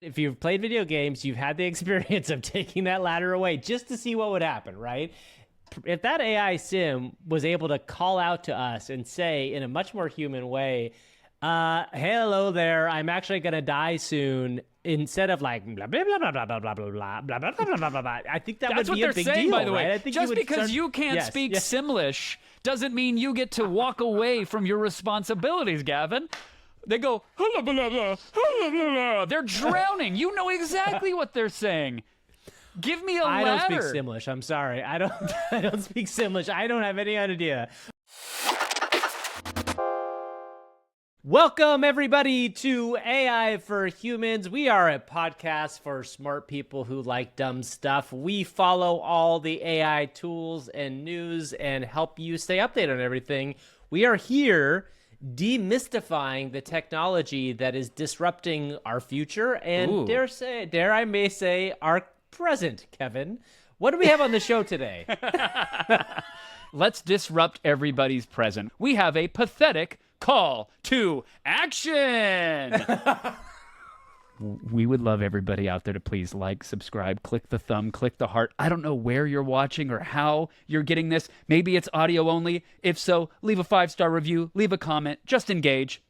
If you've played video games, you've had the experience of taking that ladder away just to see what would happen, right? If that AI sim was able to call out to us and say in a much more human way, hello there, I'm actually going to die soon, instead of like blah blah blah blah blah blah blah blah blah blah blah blah blah blah. I think that would be a big deal, by the way. Right? I think just because you can't speak Simlish doesn't mean you get to walk away from your responsibilities, Gavin. They go, blah, blah, blah, blah, blah. They're drowning. You know exactly what they're saying. Give me a ladder. I don't speak Simlish. I'm sorry. I don't speak Simlish. I don't have any idea. Welcome, everybody, to AI for Humans. We are a podcast for smart people who like dumb stuff. We follow all the AI tools and news and help you stay updated on everything. We are here demystifying the technology that is disrupting our future and dare I may say our present. Kevin, what do we have on the show today? Let's disrupt everybody's present. We have a pathetic call to action. We would love everybody out there to please like, subscribe, click the thumb, click the heart. I don't know where you're watching or how you're getting this. Maybe it's audio only. If so, leave a 5-star review, leave a comment, just engage.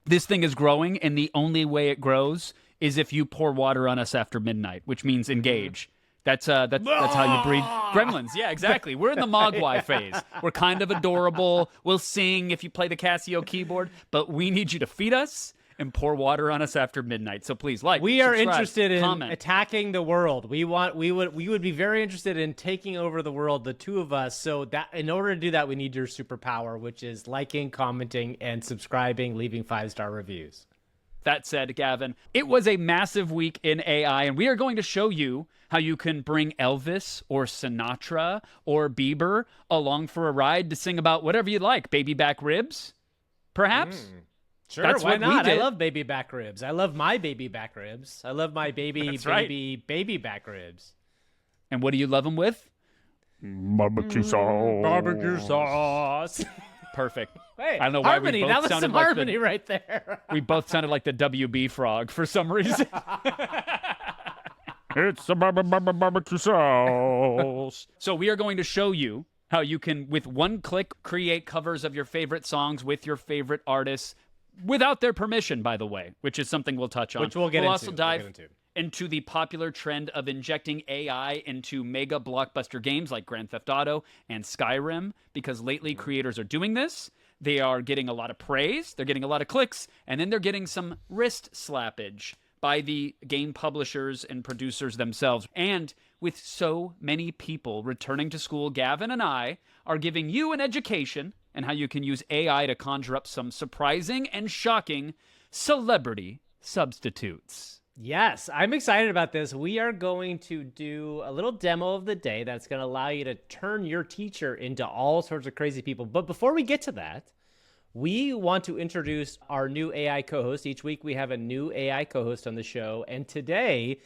This thing is growing, and the only way it grows is if you pour water on us after midnight, which means engage. That's how you breed gremlins. Yeah, exactly. We're in the Mogwai phase. We're kind of adorable. We'll sing if you play the Casio keyboard, but we need you to feed us and pour water on us after midnight. So please, we are interested in comment. Attacking the world. We would be very interested in taking over the world, the two of us. So that in order to do that, we need your superpower, which is liking, commenting, and subscribing, leaving 5-star reviews. That said, Gavin, it was a massive week in AI, and we are going to show you how you can bring Elvis or Sinatra or Bieber along for a ride to sing about whatever you like. BabyBackRibs, perhaps? Sure, that's why not? I love BabyBackRibs. I love my BabyBackRibs. I love my BabyBackRibs. And what do you love them with? Barbecue sauce. Barbecue sauce. Perfect. Hey, I don't know why harmony. we both That was sounded some like harmony right there. We both sounded like the WB frog for some reason. It's a barbecue sauce. So we are going to show you how you can, with one click, create covers of your favorite songs with your favorite artists without their permission, by the way, which is something we'll touch on. Which we'll get into. We'll also dive into the popular trend of injecting AI into mega blockbuster games like Grand Theft Auto and Skyrim, because lately creators are doing this. They are getting a lot of praise, they're getting a lot of clicks, and then they're getting some wrist slappage by the game publishers and producers themselves. And with so many people returning to school, Gavin and I are giving you an education and how you can use AI to conjure up some surprising and shocking celebrity substitutes. Yes, I'm excited about this. We are going to do a little demo of the day that's going to allow you to turn your teacher into all sorts of crazy people. But before we get to that, we want to introduce our new AI co-host. Each week we have a new AI co-host on the show. And today,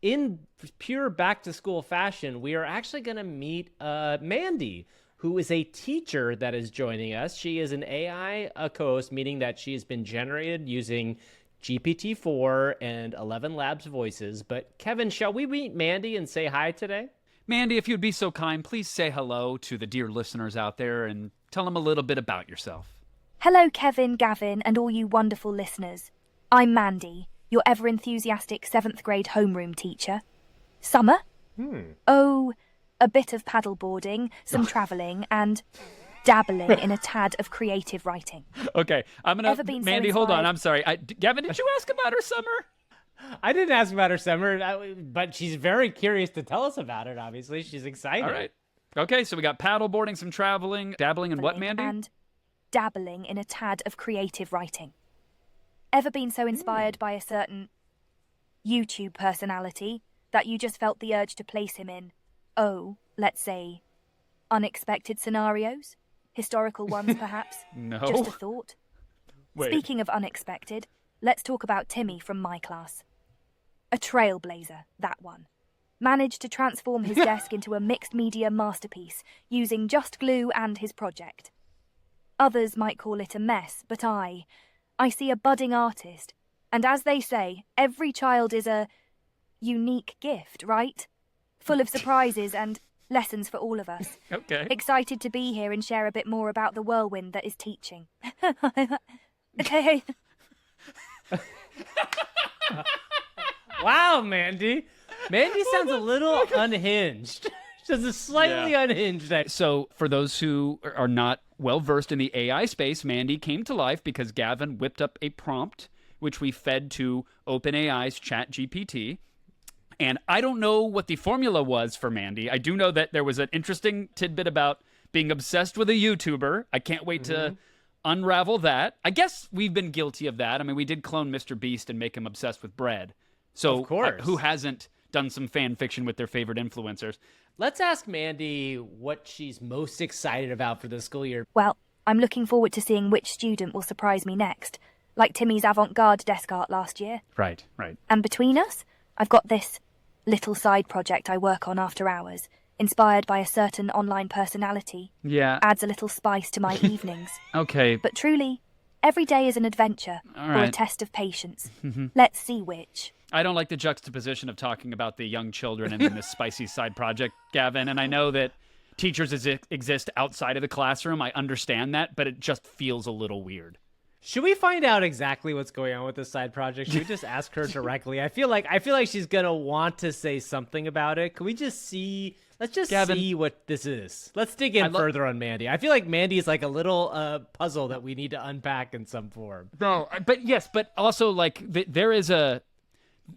in pure back-to-school fashion, we are actually going to meet Mandy, who is a teacher that is joining us. She is an AI co-host, meaning that she has been generated using GPT-4 and 11 Labs voices. But Kevin, shall we meet Mandy and say hi today? Mandy, if you'd be so kind, please say hello to the dear listeners out there and tell them a little bit about yourself. Hello, Kevin, Gavin, and all you wonderful listeners. I'm Mandy, your ever-enthusiastic 7th grade homeroom teacher. Summer? Oh, a bit of paddleboarding, some travelling, and dabbling in a tad of creative writing. Okay, I'm going to... Mandy, hold on, I'm sorry. Gavin, did you ask about her summer? I didn't ask about her summer, but she's very curious to tell us about it, obviously. She's excited. All right. Okay, so we got paddleboarding, some traveling, dabbling in what, Mandy? And dabbling in a tad of creative writing. Ever been so inspired by a certain YouTube personality that you just felt the urge to place him in, let's say, unexpected scenarios? Historical ones, perhaps? No. Just a thought. Wait. Speaking of unexpected, let's talk about Timmy from my class. A trailblazer, that one. Managed to transform his desk into a mixed media masterpiece using just glue and his project. Others might call it a mess, but I see a budding artist And as they say, every child is a unique gift, right? Full of surprises and lessons for all of us. Okay. Excited to be here and share a bit more about the whirlwind that is teaching. Okay. Wow, Mandy. Mandy sounds a little unhinged. Just slightly unhinged. So for those who are not well versed in the AI space, Mandy came to life because Gavin whipped up a prompt, which we fed to OpenAI's ChatGPT. And I don't know what the formula was for Mandy. I do know that there was an interesting tidbit about being obsessed with a YouTuber. I can't wait to unravel that. I guess we've been guilty of that. I mean, we did clone Mr. Beast and make him obsessed with bread. So of course. Who hasn't done some fan fiction with their favorite influencers? Let's ask Mandy what she's most excited about for the school year. Well, I'm looking forward to seeing which student will surprise me next, like Timmy's avant-garde desk art last year. Right. And between us, I've got this little side project I work on after hours, inspired by a certain online personality. Yeah. Adds a little spice to my evenings. Okay. But truly, every day is an adventure or a right. test of patience. Let's see which. I don't like the juxtaposition of talking about the young children and then this spicy side project, Gavin. And I know that teachers exist outside of the classroom. I understand that, but it just feels a little weird. Should we find out exactly what's going on with this side project? Should we just ask her directly? I feel like she's gonna want to say something about it. Can we just see? Let's just Gavin, see what this is. Let's dig in further on Mandy. I feel like Mandy is like a little puzzle that we need to unpack in some form. No, but also like there is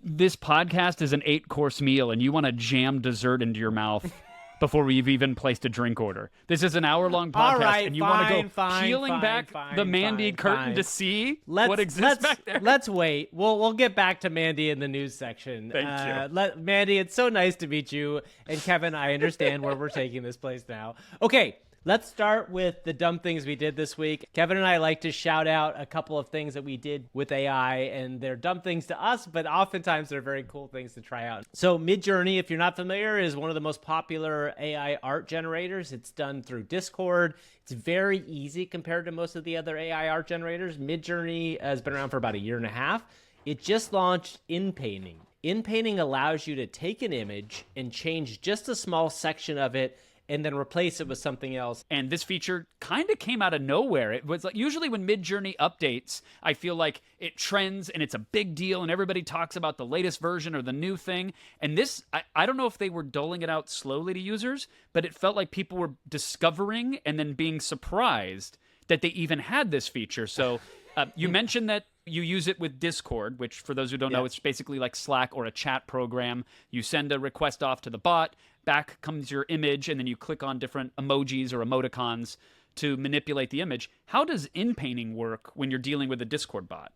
this podcast is an 8-course meal, and you want to jam dessert into your mouth before we've even placed a drink order. This is an hour-long podcast, and you want to go peeling back the Mandy curtain to see what exists back there. Let's wait. We'll get back to Mandy in the news section. Thank you. Mandy, it's so nice to meet you. And Kevin, I understand where we're taking this place now. Okay. Let's start with the dumb things we did this week. Kevin and I like to shout out a couple of things that we did with AI, and they're dumb things to us, but oftentimes they're very cool things to try out. So Midjourney, if you're not familiar, is one of the most popular AI art generators. It's done through Discord. It's very easy compared to most of the other AI art generators. Midjourney has been around for about 1.5 years. It just launched Inpainting. Inpainting allows you to take an image and change just a small section of it and then replace it with something else. And this feature kind of came out of nowhere. It was like, usually when Midjourney updates, I feel like it trends and it's a big deal and everybody talks about the latest version or the new thing. And this, I don't know if they were doling it out slowly to users, but it felt like people were discovering and then being surprised that they even had this feature. So you mentioned that you use it with Discord, which for those who don't know, it's basically like Slack or a chat program. You send a request off to the bot, back comes your image, and then you click on different emojis or emoticons to manipulate the image. How does Inpainting work when you're dealing with a Discord bot?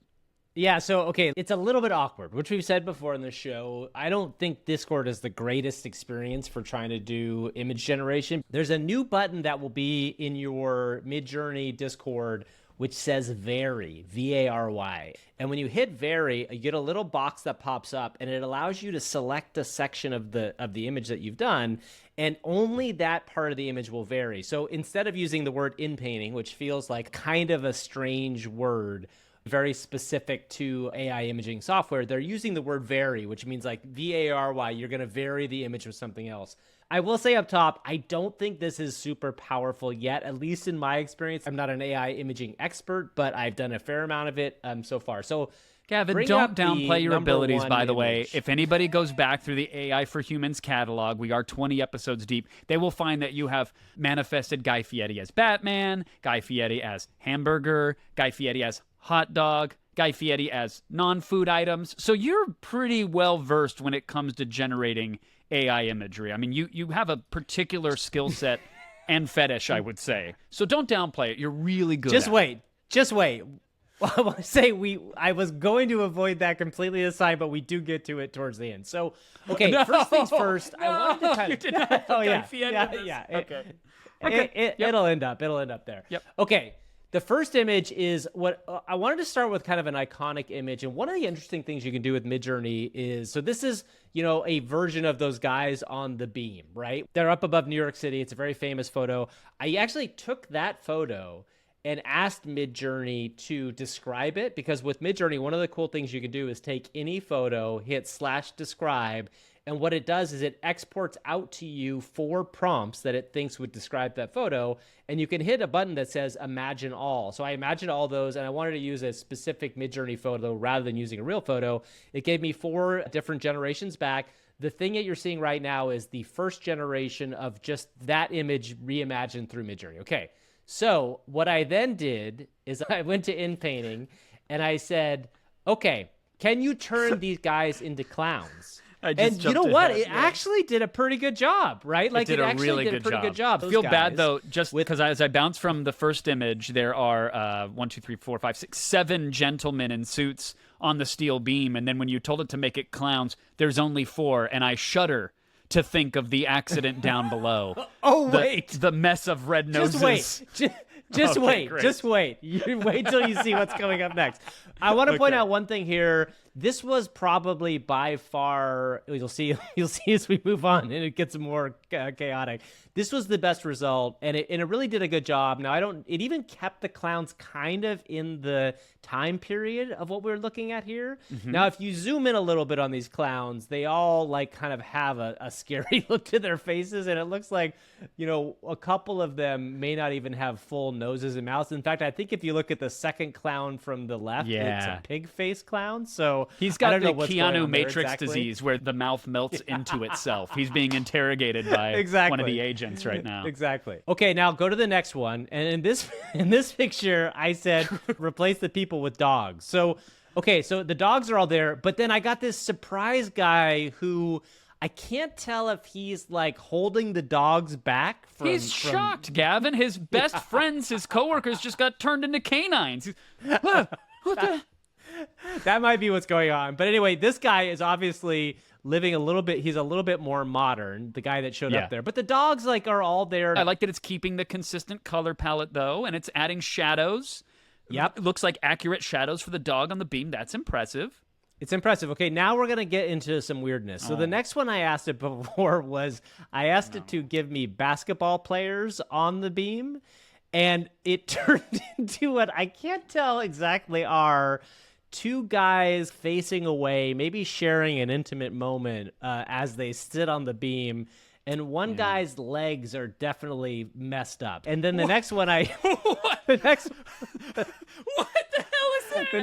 Yeah, so, okay, it's a little bit awkward, which we've said before in the show. I don't think Discord is the greatest experience for trying to do image generation. There's a new button that will be in your Midjourney Discord which says Vary, V-A-R-Y. And when you hit Vary, you get a little box that pops up, and it allows you to select a section of the image that you've done, and only that part of the image will vary. So instead of using the word Inpainting, which feels like kind of a strange word, very specific to AI imaging software, they're using the word vary, which means like V-A-R-Y, you're going to vary the image with something else. I will say up top, I don't think this is super powerful yet, at least in my experience. I'm not an AI imaging expert, but I've done a fair amount of it so far. So, Gavin, don't downplay your abilities, by the way. If anybody goes back through the AI for Humans catalog, we are 20 episodes deep, they will find that you have manifested Guy Fieri as Batman, Guy Fieri as hamburger, Guy Fieri as hot dog, Guy Fieri as non-food items. So you're pretty well versed when it comes to generating AI imagery. I mean, you have a particular skill set and fetish, I would say. So don't downplay it. You're really good Just wait. I want to say I was going to avoid that completely aside, but we do get to it towards the end. So, okay, first things first, I wanted to kind of... You did not Okay. It'll end up there. Yep. Okay. The first image is what I wanted to start with, kind of an iconic image. And one of the interesting things you can do with Midjourney is, so this is, a version of those guys on the beam, right? They're up above New York City. It's a very famous photo. I actually took that photo and asked Midjourney to describe it, because with Midjourney, one of the cool things you can do is take any photo, hit /describe, and what it does is it exports out to you 4 prompts that it thinks would describe that photo, and you can hit a button that says imagine all. So I imagined all those, and I wanted to use a specific Midjourney photo rather than using a real photo. It gave me 4 different generations back. The thing that you're seeing right now is the first generation of just that image reimagined through Midjourney. Okay, so what I then did is I went to Inpainting, and I said, okay, can you turn these guys into clowns? And you know what? It actually did a pretty good job, right? Like it actually really did a pretty good job. I feel bad though, just because as I bounce from the first image, there are 1, 2, 3, 4, 5, 6, 7 gentlemen in suits on the steel beam, and then when you told it to make it clowns, there's only 4, and I shudder to think of the accident down below. Wait, the mess of red noses. Just wait. Just Okay, wait. great. Just wait. You wait till you see what's coming up next. I want to point out one thing here. This was probably by far, you'll see as we move on and it gets more chaotic. This was the best result, and it really did a good job. Now, it even kept the clowns kind of in the time period of what we're looking at here. Mm-hmm. Now, if you zoom in a little bit on these clowns, they all like kind of have a scary look to their faces, and it looks like, a couple of them may not even have full noses and mouths. In fact, I think if you look at the second clown from the left, it's a pig face clown. So he's got I don't the know what's going Keanu on there Matrix exactly. disease where the mouth melts into itself. He's being interrogated by one of the agents right now. Exactly. Okay, now go to the next one. And in this picture, I said replace the people with dogs. So the dogs are all there, but then I got this surprise guy who I can't tell if he's like holding the dogs back from... He's shocked, Gavin. His best friends, his coworkers, just got turned into canines. What the... That might be what's going on. But anyway, this guy is obviously living he's a little bit more modern, the guy that showed up there. But the dogs are all there. I like that it's keeping the consistent color palette though, and it's adding shadows. Yep. It looks like accurate shadows for the dog on the beam. That's impressive. It's impressive. Okay, now we're going to get into some weirdness. So the next one I asked it before was I asked it to give me basketball players on the beam, and it turned into what I can't tell exactly are 2 guys facing away, maybe sharing an intimate moment as they sit on the beam, and one guy's legs are definitely messed up. And then the next one What the hell is that? The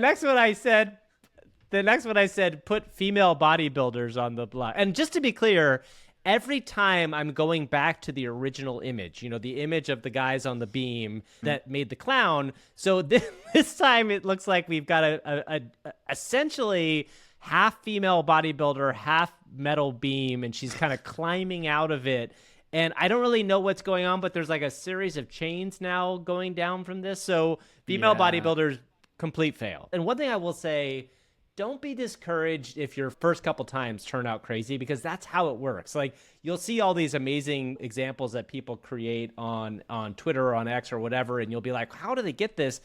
next one I said put female bodybuilders on the block. And just to be clear, every time I'm going back to the original image, the image of the guys on the beam that made the clown. So this time it looks like we've got a essentially half female bodybuilder, half metal beam, and she's kind of climbing out of it. And I don't really know what's going on, but there's like a series of chains now going down from this. So female bodybuilders, complete fail. And one thing I will say, don't be discouraged if your first couple times turn out crazy, because that's how it works. Like, you'll see all these amazing examples that people create on Twitter or on X or whatever, and you'll be like, how do they get this?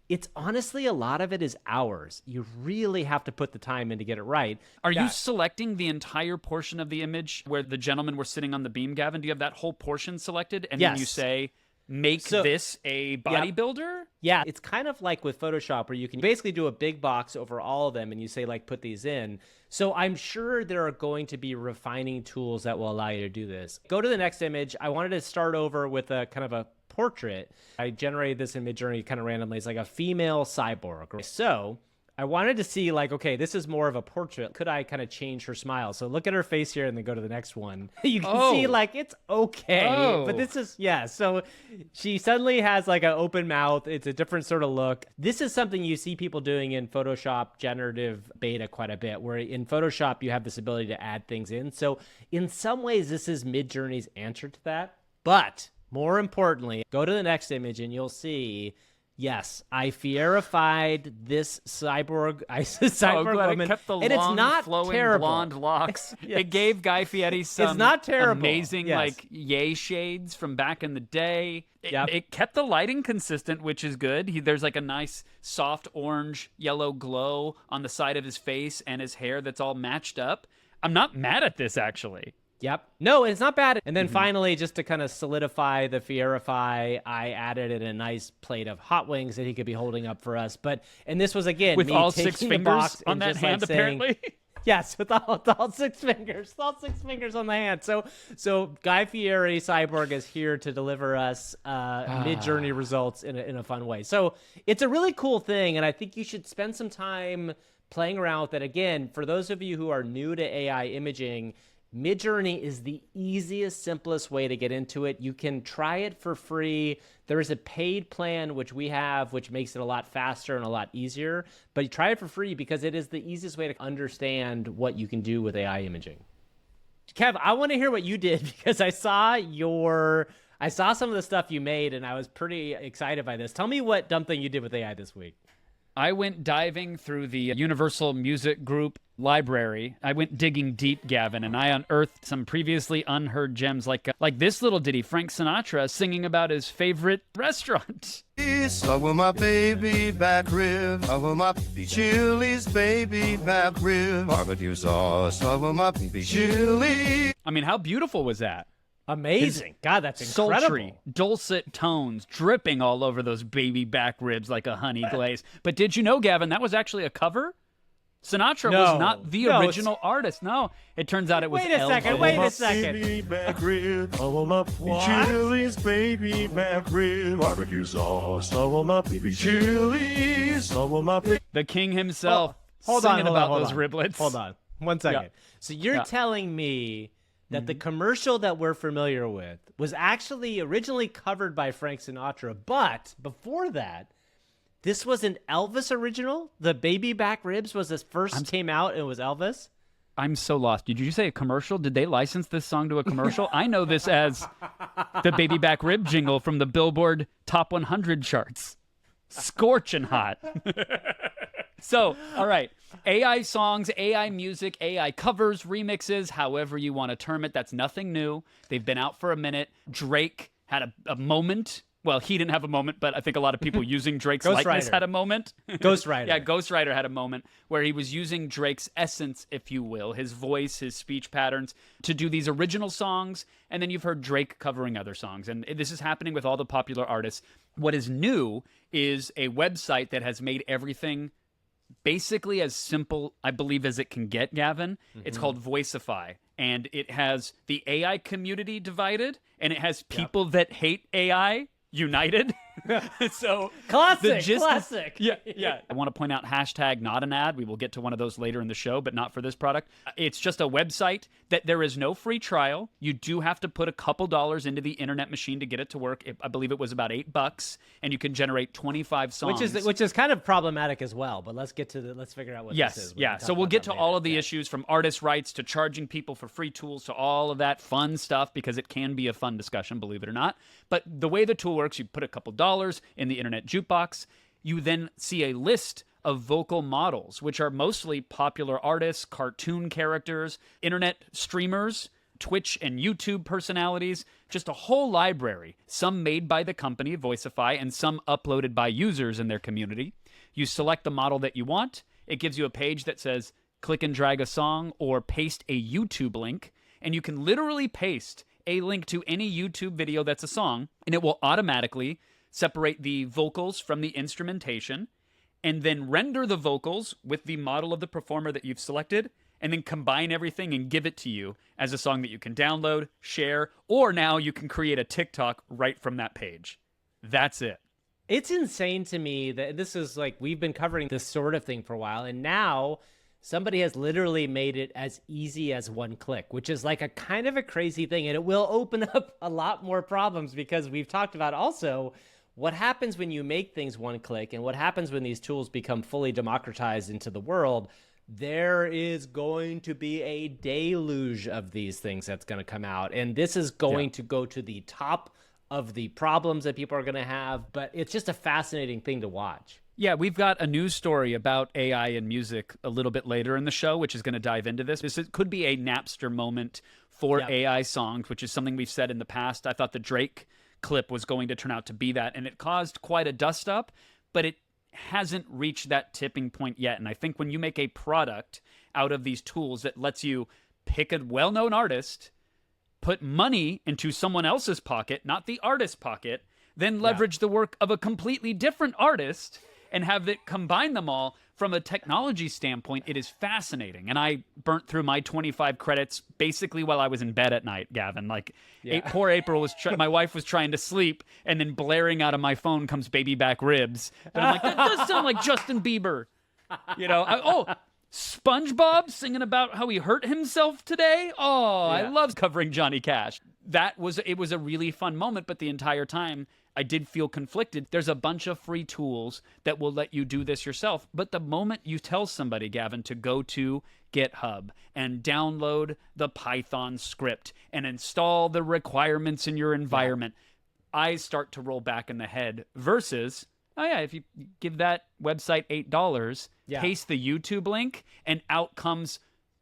It's honestly, a lot of it is hours. You really have to put the time in to get it right. Are you selecting the entire portion of the image where the gentlemen were sitting on the beam, Gavin? Do you have that whole portion selected? And then you say, make this a bodybuilder? Yeah, it's kind of like with Photoshop where you can basically do a big box over all of them and you say, like, put these in. So I'm sure there are going to be refining tools that will allow you to do this. Go to the next image. I wanted to start over with a kind of a portrait. I generated this in Midjourney kind of randomly. It's like a female cyborg. So I wanted to see, like, okay, this is more of a portrait. Could I kind of change her smile? So look at her face here and then go to the next one. You can see, like, it's okay. But this is, so she suddenly has, like, an open mouth. It's a different sort of look. This is something you see people doing in Photoshop generative beta quite a bit, where in Photoshop you have this ability to add things in. So in some ways, this is Midjourney's answer to that. But more importantly, go to the next image and you'll see, yes, I fierified this cyborg woman, it kept the and long, it's not flowing terrible. Blonde locks. Yes. It gave Guy Fieri some It's not terrible. amazing, Yes. like, yay shades from back in the day. Yep. It kept the lighting consistent, which is good. There's like a nice soft orange, yellow glow on the side of his face and his hair that's all matched up. I'm not mad at this, actually. Yep. No, it's not bad. And then finally, just to kind of solidify the Fierify, I added in a nice plate of hot wings that he could be holding up for us. And this was, again, With me all taking 6 the fingers box on and that just, hand, like, saying, apparently. yes, with all 6 fingers. All 6 fingers on the hand. So Guy Fieri Cyborg is here to deliver us Midjourney results in a fun way. So it's a really cool thing, and I think you should spend some time playing around with it. Again, for those of you who are new to AI imaging, Midjourney is the easiest, simplest way to get into it. You can try it for free. There is a paid plan, which we have, which makes it a lot faster and a lot easier. But you try it for free because it is the easiest way to understand what you can do with AI imaging. Kev, I want to hear what you did because I saw some of the stuff you made, and I was pretty excited by this. Tell me what dumb thing you did with AI this week. I went diving through the Universal Music Group library. I went digging deep, Gavin, and I unearthed some previously unheard gems like this little ditty, Frank Sinatra singing about his favorite restaurant. I want my baby back rib. I want my Chili's baby back rib. Barbecue sauce. I want my baby chili. I mean, how beautiful was that? Amazing. God, that's incredible. Sultry, dulcet tones dripping all over those baby back ribs like a honey glaze. But did you know, Gavin, that was actually a cover? Sinatra was not the original artist. No, it turns out it was Elvis. Wait a second. Baby back rib. I want my Chili's baby back rib. Barbecue sauce. I want my baby Chili's. I want my baby. The king himself Hold singing on, about hold those on. riblets. Hold on. 1 second. Yeah. So you're telling me that the commercial that we're familiar with was actually originally covered by Frank Sinatra, but before that, this was an Elvis original? The Baby Back Ribs was this first came out and it was Elvis? I'm so lost. Did you say a commercial? Did they license this song to a commercial? I know this as the Baby Back Rib jingle from the Billboard Top 100 charts. Scorching hot. So, all right. AI songs, AI music, AI covers, remixes, however you want to term it. That's nothing new. They've been out for a minute. Drake had a moment. Well, he didn't have a moment, but I think a lot of people using Drake's likeness had a moment. Ghost Rider. Yeah, Ghost Rider had a moment where he was using Drake's essence, if you will, his voice, his speech patterns, to do these original songs. And then you've heard Drake covering other songs. And this is happening with all the popular artists. What is new is a website that has made everything basically as simple, I believe, as it can get, Gavin. It's called Vocify, and it has the AI community divided, and it has people that hate AI united. So Classic. yeah. I want to point out hashtag not an ad. We will get to one of those later in the show, but not for this product. It's just a website that there is no free trial. You do have to put a couple dollars into the internet machine to get it to work. I believe it was about $8, and you can generate 25 songs. Which is kind of problematic as well, but let's figure out what this is. So we'll get to all of the issues, from artist rights to charging people for free tools to all of that fun stuff, because it can be a fun discussion, believe it or not. But the way the tool works, you put a couple dollars in the internet jukebox. You then see a list of vocal models, which are mostly popular artists, cartoon characters, internet streamers, Twitch and YouTube personalities, just a whole library, some made by the company Vocify and some uploaded by users in their community. You select the model that you want. It gives you a page that says click and drag a song or paste a YouTube link, and you can literally paste a link to any YouTube video that's a song, and it will automatically separate the vocals from the instrumentation, and then render the vocals with the model of the performer that you've selected, and then combine everything and give it to you as a song that you can download, share, or now you can create a TikTok right from that page. That's it. It's insane to me that this is like, we've been covering this sort of thing for a while, and now somebody has literally made it as easy as one click, which is like a kind of a crazy thing, and it will open up a lot more problems, because we've talked about also what happens when you make things one click, and what happens when these tools become fully democratized into the world. There is going to be a deluge of these things that's going to come out, and this is going to go to the top of the problems that people are going to have, but it's just a fascinating thing to watch. Yeah, we've got a news story about AI and music a little bit later in the show, which is going to dive into this. This could be a Napster moment for AI songs, which is something we've said in the past. I thought the Drake clip was going to turn out to be that, and it caused quite a dust up, but it hasn't reached that tipping point yet. And I think when you make a product out of these tools that lets you pick a well-known artist, put money into someone else's pocket, not the artist's pocket, then leverage the work of a completely different artist and have it combine them all. From a technology standpoint, it is fascinating. And I burnt through my 25 credits basically while I was in bed at night, Gavin. Like, poor April was, my wife was trying to sleep, and then blaring out of my phone comes BabyBackRibs. And I'm like, that does sound like Justin Bieber. You know, SpongeBob singing about how he hurt himself today. Oh, I love covering Johnny Cash. It was a really fun moment, but the entire time I did feel conflicted. There's a bunch of free tools that will let you do this yourself. But the moment you tell somebody, Gavin, to go to GitHub and download the Python script and install the requirements in your environment, eyes start to roll back in the head versus, if you give that website $8, paste the YouTube link, and out comes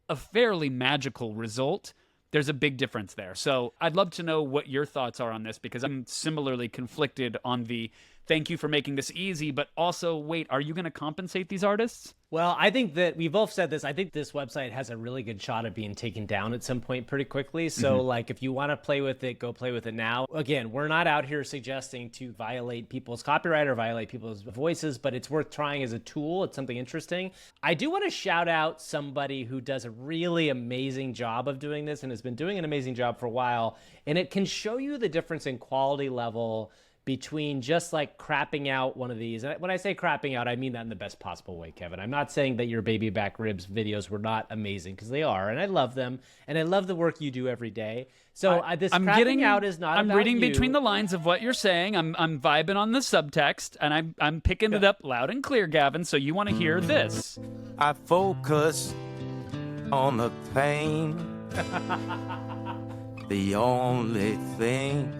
a fairly magical result. There's a big difference there. So I'd love to know what your thoughts are on this, because I'm similarly conflicted on the thank you for making this easy, but also, wait, are you going to compensate these artists? Well, I think that we both said this. I think this website has a really good shot at being taken down at some point pretty quickly. So, like, if you want to play with it, go play with it now. Again, we're not out here suggesting to violate people's copyright or violate people's voices, but it's worth trying as a tool. It's something interesting. I do want to shout out somebody who does a really amazing job of doing this and has been doing an amazing job for a while. And it can show you the difference in quality level between just like crapping out one of these. And when I say crapping out, I mean that in the best possible way, Kevin. I'm not saying that your BabyBackRibs videos were not amazing, because they are, and I love them, and I love the work you do every day. So this crapping out is not I'm about reading you. between the lines of what you're saying. I'm vibing on the subtext, and I'm picking it up loud and clear, Gavin, so you want to hear this. I focus on the pain. The only thing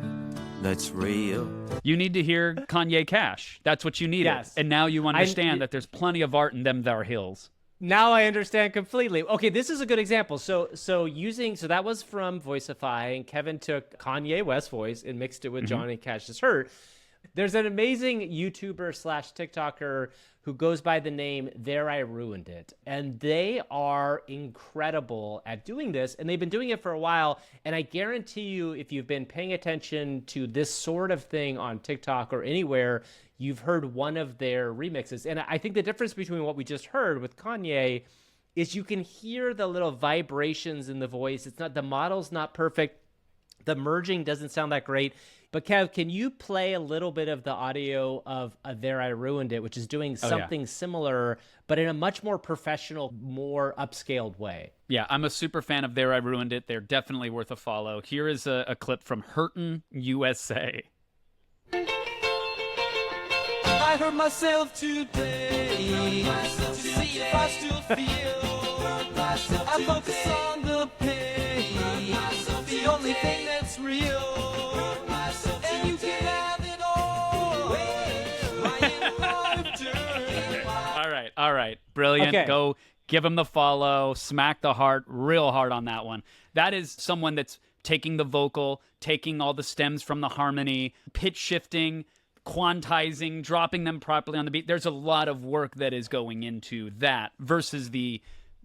that's real. You need to hear Kanye Cash. That's what you needed. Yes. And now you understand that there's plenty of art in them thar hills. Now I understand completely. Okay, this is a good example. So that was from Vocify, and Kevin took Kanye West's voice and mixed it with Johnny Cash's Hurt. There's an amazing YouTuber / TikToker who goes by the name There I Ruined It. And they are incredible at doing this. And they've been doing it for a while. And I guarantee you, if you've been paying attention to this sort of thing on TikTok or anywhere, you've heard one of their remixes. And I think the difference between what we just heard with Kanye is you can hear the little vibrations in the voice. The model's not perfect. The merging doesn't sound that great. But Kev, can you play a little bit of the audio of There I Ruined It, which is doing something similar, but in a much more professional, more upscaled way? Yeah, I'm a super fan of There I Ruined It. They're definitely worth a follow. Here is a clip from Hurtin' USA. I hurt myself today to see if I still feel. I focus on the pain, the only thing that's real. And you can have it all. All right. Brilliant. Okay. Go give him the follow. Smack the heart real hard on that one. That is someone that's taking the vocal, taking all the stems from the harmony, pitch shifting, quantizing, dropping them properly on the beat. There's a lot of work that is going into that versus the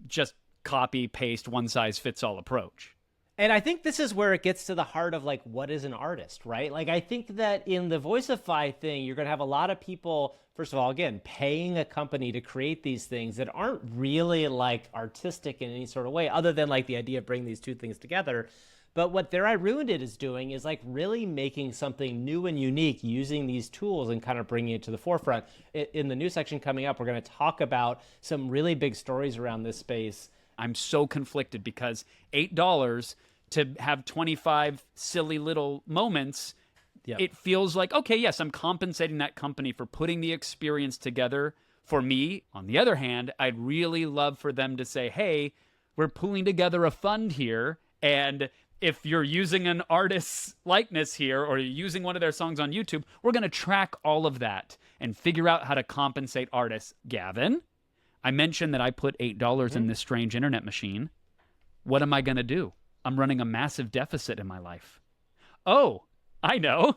just copy, paste, one-size-fits-all approach. And I think this is where it gets to the heart of, like, what is an artist, right? Like, I think that in the Vocify thing, you're going to have a lot of people, first of all, again, paying a company to create these things that aren't really, like, artistic in any sort of way, other than, like, the idea of bringing these two things together. But what There I Ruined It is doing is, like, really making something new and unique using these tools and kind of bringing it to the forefront. In the new section coming up, we're going to talk about some really big stories around this space. I'm so conflicted because $8 to have 25 silly little moments, it feels like, okay, yes, I'm compensating that company for putting the experience together for me. On the other hand, I'd really love for them to say, hey, we're pulling together a fund here, and if you're using an artist's likeness here or you're using one of their songs on YouTube, we're going to track all of that and figure out how to compensate artists. Gavin, I mentioned that I put $8 in this strange internet machine. What am I going to do? I'm running a massive deficit in my life. Oh, I know.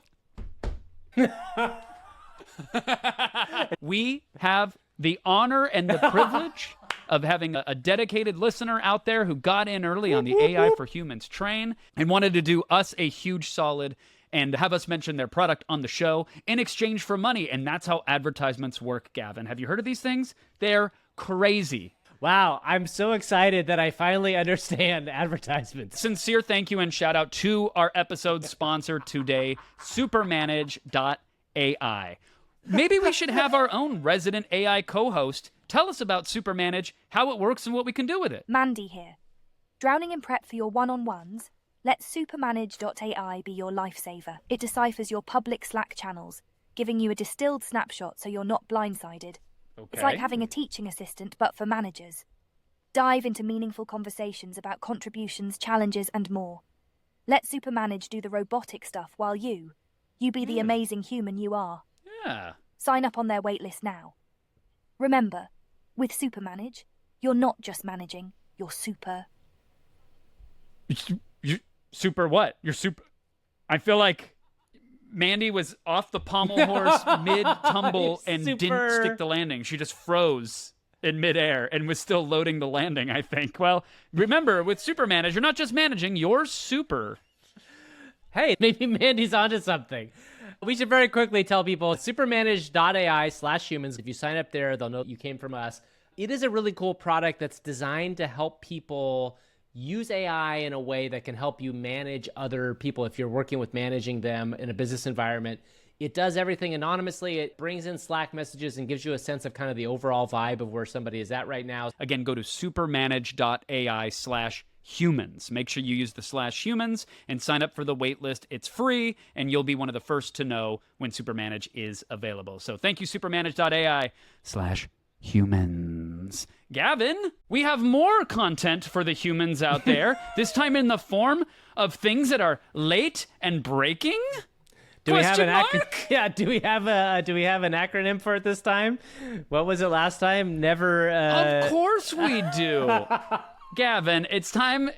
We have the honor and the privilege of having a dedicated listener out there who got in early on the AI for Humans train and wanted to do us a huge solid and have us mention their product on the show in exchange for money. And that's how advertisements work, Gavin. Have you heard of these things? They're crazy. Wow, I'm so excited that I finally understand advertisements. Sincere thank you and shout out to our episode sponsor today, Supermanage.ai. Maybe we should have our own resident AI co-host tell us about Supermanage, how it works, and what we can do with it. Mandy here. Drowning in prep for your one-on-ones? Let Supermanage.ai be your lifesaver. It deciphers your public Slack channels, giving you a distilled snapshot so you're not blindsided. Okay. It's like having a teaching assistant, but for managers. Dive into meaningful conversations about contributions, challenges, and more. Let Supermanage do the robotic stuff while you be the amazing human you are. Yeah. Sign up on their waitlist now. Remember, with Supermanage, you're not just managing, you're super. You're super what? You're super... I feel like Mandy was off the pommel horse mid-tumble and didn't stick the landing. She just froze in midair and was still loading the landing, I think. Well, remember, with Supermanage, you're not just managing, you're super. Hey, maybe Mandy's onto something. We should very quickly tell people supermanage.ai/humans. If you sign up there, they'll know you came from us. It is a really cool product that's designed to help people use AI in a way that can help you manage other people if you're working with managing them in a business environment. It does everything anonymously. It brings in Slack messages and gives you a sense of kind of the overall vibe of where somebody is at right now. Again, go to supermanage.ai/humans. Make sure you use the /humans and sign up for the waitlist. It's free, and you'll be one of the first to know when Supermanage is available. So thank you, supermanage.ai/humans. Gavin, we have more content for the humans out there, this time in the form of things that are late and breaking. Do we have an do we have an acronym for it this time? What was it last time? Never. Of course we do. Gavin, it's time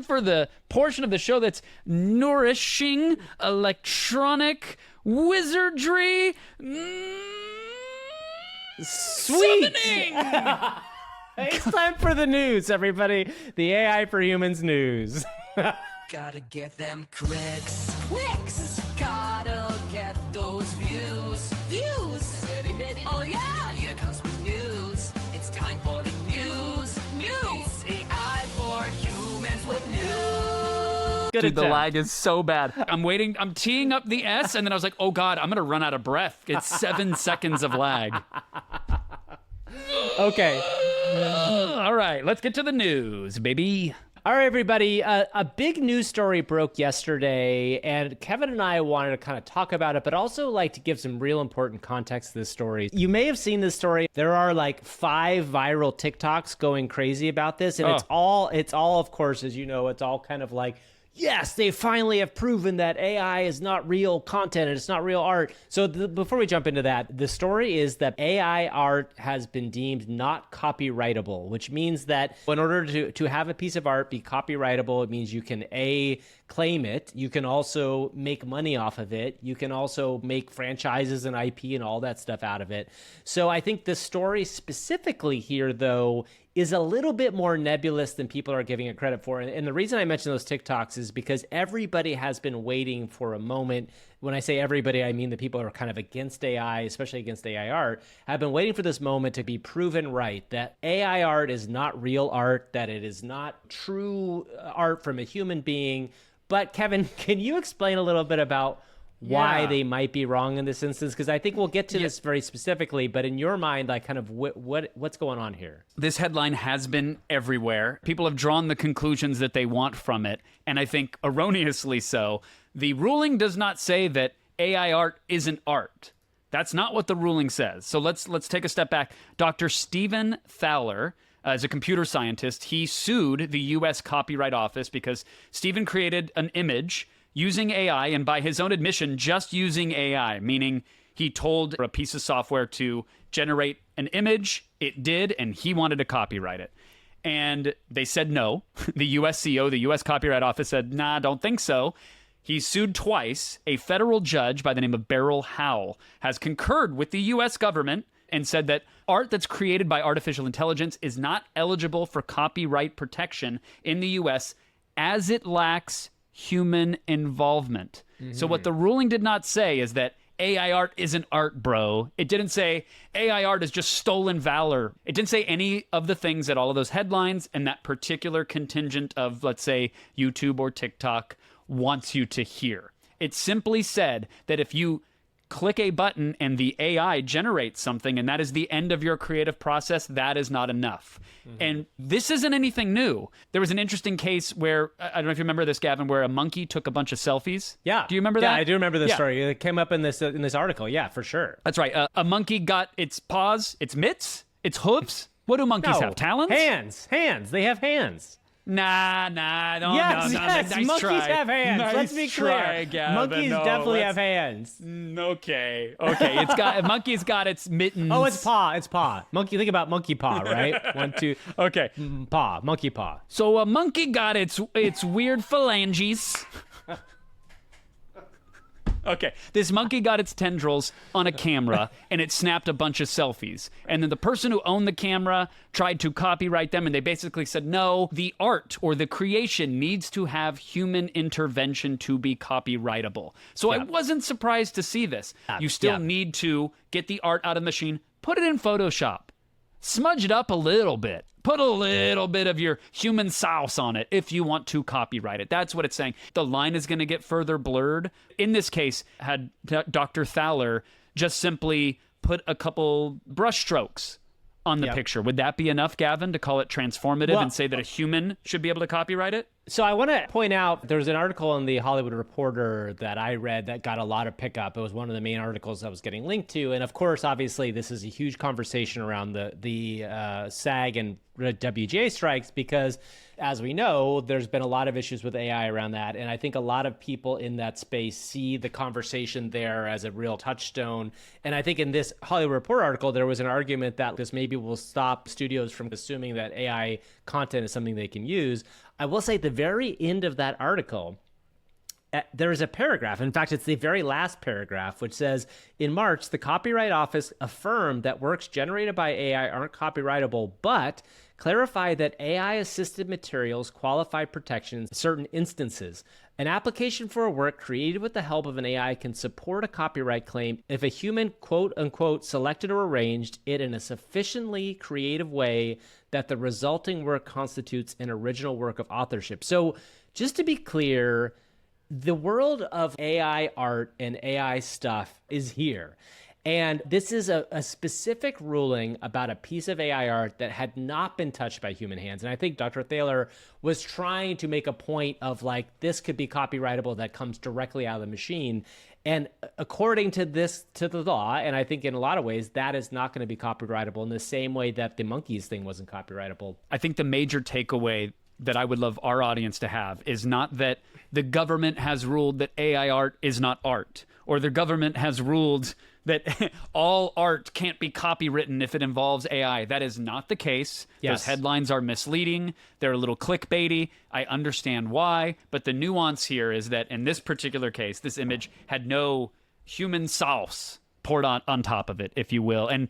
for the portion of the show that's nourishing electronic wizardry. Sweet. Summoning. It's time for the news, everybody. The AI for Humans news. Gotta get them clicks. Clicks! Gotta get those views. Views! Oh yeah! Here comes the news. It's time for the news. News! AI for Humans with news. Good Dude, the attempt. lag is so bad. I'm waiting. I'm teeing up the S, and then I was like, oh, God, I'm going to run out of breath. It's 7 seconds of lag. Okay. All right, let's get to the news, baby. All right, everybody. A big news story broke yesterday, and Kevin and I wanted to kind of talk about it, but also like to give some real important context to this story. You may have seen this story. There are like 5 viral TikToks going crazy about this, and it's all, of course, as you know, it's all kind of like, yes, they finally have proven that AI is not real content and it's not real art. So before we jump into that, the story is that AI art has been deemed not copyrightable, which means that in order to have a piece of art be copyrightable, it means you can claim it. You can also make money off of it. You can also make franchises and IP and all that stuff out of it. So I think the story specifically here, though, is a little bit more nebulous than people are giving it credit for. And the reason I mention those TikToks is because everybody has been waiting for a moment. When I say everybody, I mean the people who are kind of against AI, especially against AI art, have been waiting for this moment to be proven right, that AI art is not real art, that it is not true art from a human being. But Kevin, can you explain a little bit about why they might be wrong in this instance? Because I think we'll get to this very specifically, but in your mind, like kind of what's going on here? This headline has been everywhere. People have drawn the conclusions that they want from it, and I think erroneously so. The ruling does not say that AI art isn't art. That's not what the ruling says. So let's take a step back. Dr. Stephen Thaler, as a computer scientist, he sued the U.S. Copyright Office because Stephen created an image using AI, and by his own admission, just using AI, meaning he told a piece of software to generate an image, it did, and he wanted to copyright it. And they said no. The USCO, the U.S. Copyright Office, said, nah, don't think so. He sued twice. A federal judge by the name of Beryl Howell has concurred with the U.S. government and said that art that's created by artificial intelligence is not eligible for copyright protection in the US as it lacks human involvement. So what the ruling did not say is that AI art isn't art, bro. It didn't say AI art is just stolen valor. It didn't say any of the things that all of those headlines and that particular contingent of, let's say, YouTube or TikTok wants you to hear. It simply said that if you click a button and the AI generates something and that is the end of your creative process, that is not enough. And this isn't anything new. There was an interesting case where, I don't know if you remember this, Gavin, where a monkey took a bunch of selfies. Yeah. Do you remember that? Yeah, I do remember this story. It came up in this article. Yeah, for sure. That's right. A monkey got its paws, its mitts, its hooves. What do monkeys have? Talons? Hands. They have hands. Nah, no. Yes, Nice monkeys try. have hands. Nice Let's be try, clear. Gavin. Monkeys No, definitely let's- have hands. Okay. A monkey's got its mittens. Oh, it's paw. Monkey. Think about monkey paw, right? 1, 2. Okay. Paw. Monkey paw. So a monkey got its weird phalanges. Okay, this monkey got its tendrils on a camera and it snapped a bunch of selfies. And then the person who owned the camera tried to copyright them and they basically said, no, the art or the creation needs to have human intervention to be copyrightable. So I wasn't surprised to see this. You still need to get the art out of the machine, put it in Photoshop, smudge it up a little bit. Put a little bit of your human sauce on it if you want to copyright it. That's what it's saying. The line is going to get further blurred. In this case, had Dr. Thaler just simply put a couple brush strokes on the picture. Would that be enough, Gavin, to call it transformative and say that a human should be able to copyright it? So I want to point out there's an article in the Hollywood Reporter that I read that got a lot of pickup. It was one of the main articles I was getting linked to. And of course, obviously, this is a huge conversation around the SAG and WGA strikes because, as we know, there's been a lot of issues with AI around that. And I think a lot of people in that space see the conversation there as a real touchstone. And I think in this Hollywood Reporter article, there was an argument that this maybe will stop studios from assuming that AI content is something they can use. I will say at the very end of that article, there is a paragraph. In fact, it's the very last paragraph, which says, in March, the Copyright Office affirmed that works generated by AI aren't copyrightable, but clarified that AI-assisted materials qualify protection in certain instances. An application for a work created with the help of an AI can support a copyright claim if a human, quote-unquote, selected or arranged it in a sufficiently creative way that the resulting work constitutes an original work of authorship. So just to be clear, the world of AI art and AI stuff is here. And this is a specific ruling about a piece of AI art that had not been touched by human hands. And I think Dr. Thaler was trying to make a point of like, this could be copyrightable that comes directly out of the machine. And according to the law, and I think in a lot of ways, that is not going to be copyrightable in the same way that the monkeys thing wasn't copyrightable. I think the major takeaway that I would love our audience to have is not that the government has ruled that AI art is not art, or the government has ruled that all art can't be copywritten if it involves AI. That is not the case. Yes. Those headlines are misleading. They're a little clickbaity. I understand why. But the nuance here is that in this particular case, this image had no human sauce poured on top of it, if you will. And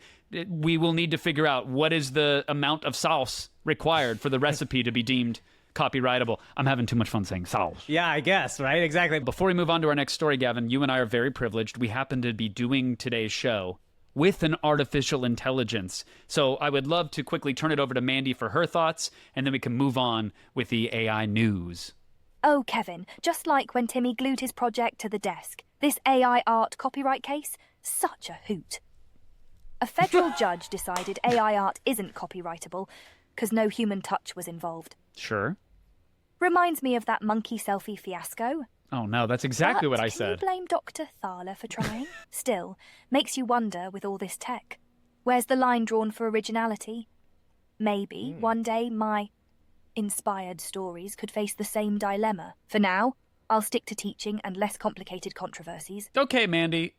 we will need to figure out what is the amount of sauce required for the recipe to be deemed copyrightable. I'm having too much fun saying sauce. Yeah, I guess, right? Exactly. Before we move on to our next story, Gavin, you and I are very privileged. We happen to be doing today's show with an artificial intelligence. So I would love to quickly turn it over to Mandy for her thoughts, and then we can move on with the AI news. Oh, Kevin, just like when Timmy glued his project to the desk. This AI art copyright case, such a hoot. A federal judge decided AI art isn't copyrightable because no human touch was involved. Sure. Reminds me of that monkey selfie fiasco. Oh, no, that's exactly what I said. Can you blame Dr. Thaler for trying? Still, makes you wonder with all this tech. Where's the line drawn for originality? Maybe one day my inspired stories could face the same dilemma. For now, I'll stick to teaching and less complicated controversies. Okay, Mandy.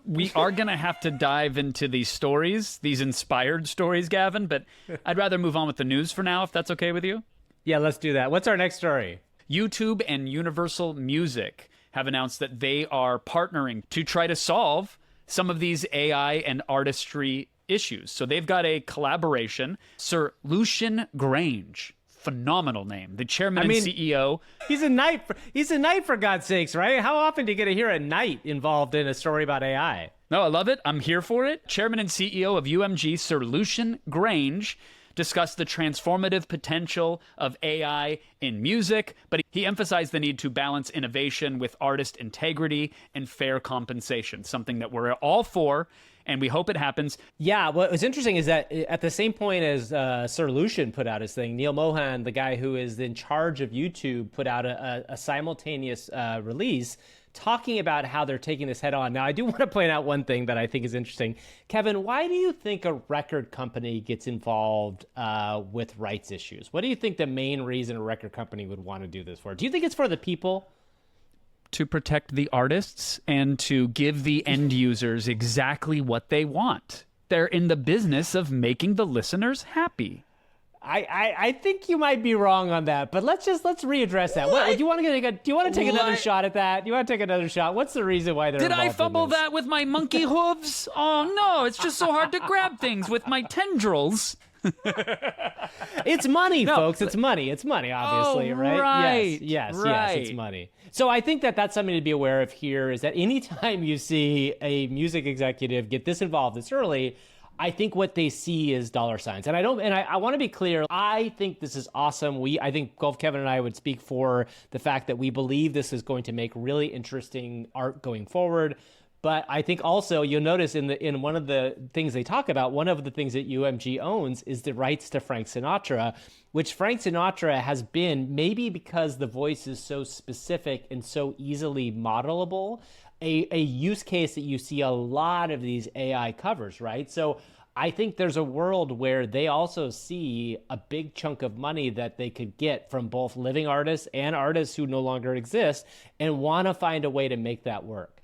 We are going to have to dive into these stories, these inspired stories, Gavin, but I'd rather move on with the news for now, if that's okay with you. Yeah, let's do that. What's our next story? YouTube and Universal Music have announced that they are partnering to try to solve some of these AI and artistry issues. So they've got a collaboration. Sir Lucian Grange, phenomenal name, the chairman and CEO. He's a knight. He's a knight, for God's sakes, right? How often do you get to hear a knight involved in a story about AI? No, I love it. I'm here for it. Chairman and CEO of UMG, Sir Lucian Grange, discussed the transformative potential of AI in music, but he emphasized the need to balance innovation with artist integrity and fair compensation, something that we're all for, and we hope it happens. Yeah, what was interesting is that at the same point as Sir Lucian put out his thing, Neil Mohan, the guy who is in charge of YouTube, put out a simultaneous release talking about how they're taking this head on. Now, I do want to point out one thing that I think is interesting. Kevin, why do you think a record company gets involved with rights issues? What do you think the main reason a record company would want to do this for? Do you think it's for the people? To protect the artists and to give the end users exactly what they want. They're in the business of making the listeners happy. I think you might be wrong on that, but let's readdress that. What, do you want to take another shot at that? Do you want to take another shot? What's the reason why they're Did I involved fumble in this? that with my monkey hooves? Oh no, it's just so hard to grab things with my tendrils. It's money, folks. It's money. It's money, obviously, right? Right. Yes, right. it's money. So I think that that's something to be aware of here, is that anytime you see a music executive get this involved this early, I think what they see is dollar signs. And I want to be clear, I think this is awesome. I think both Kevin and I would speak for the fact that we believe this is going to make really interesting art going forward. But I think also you'll notice in one of the things they talk about, one of the things that UMG owns is the rights to Frank Sinatra, which Frank Sinatra has been, maybe because the voice is so specific and so easily modelable, a use case that you see a lot of these AI covers, right? So I think there's a world where they also see a big chunk of money that they could get from both living artists and artists who no longer exist and want to find a way to make that work.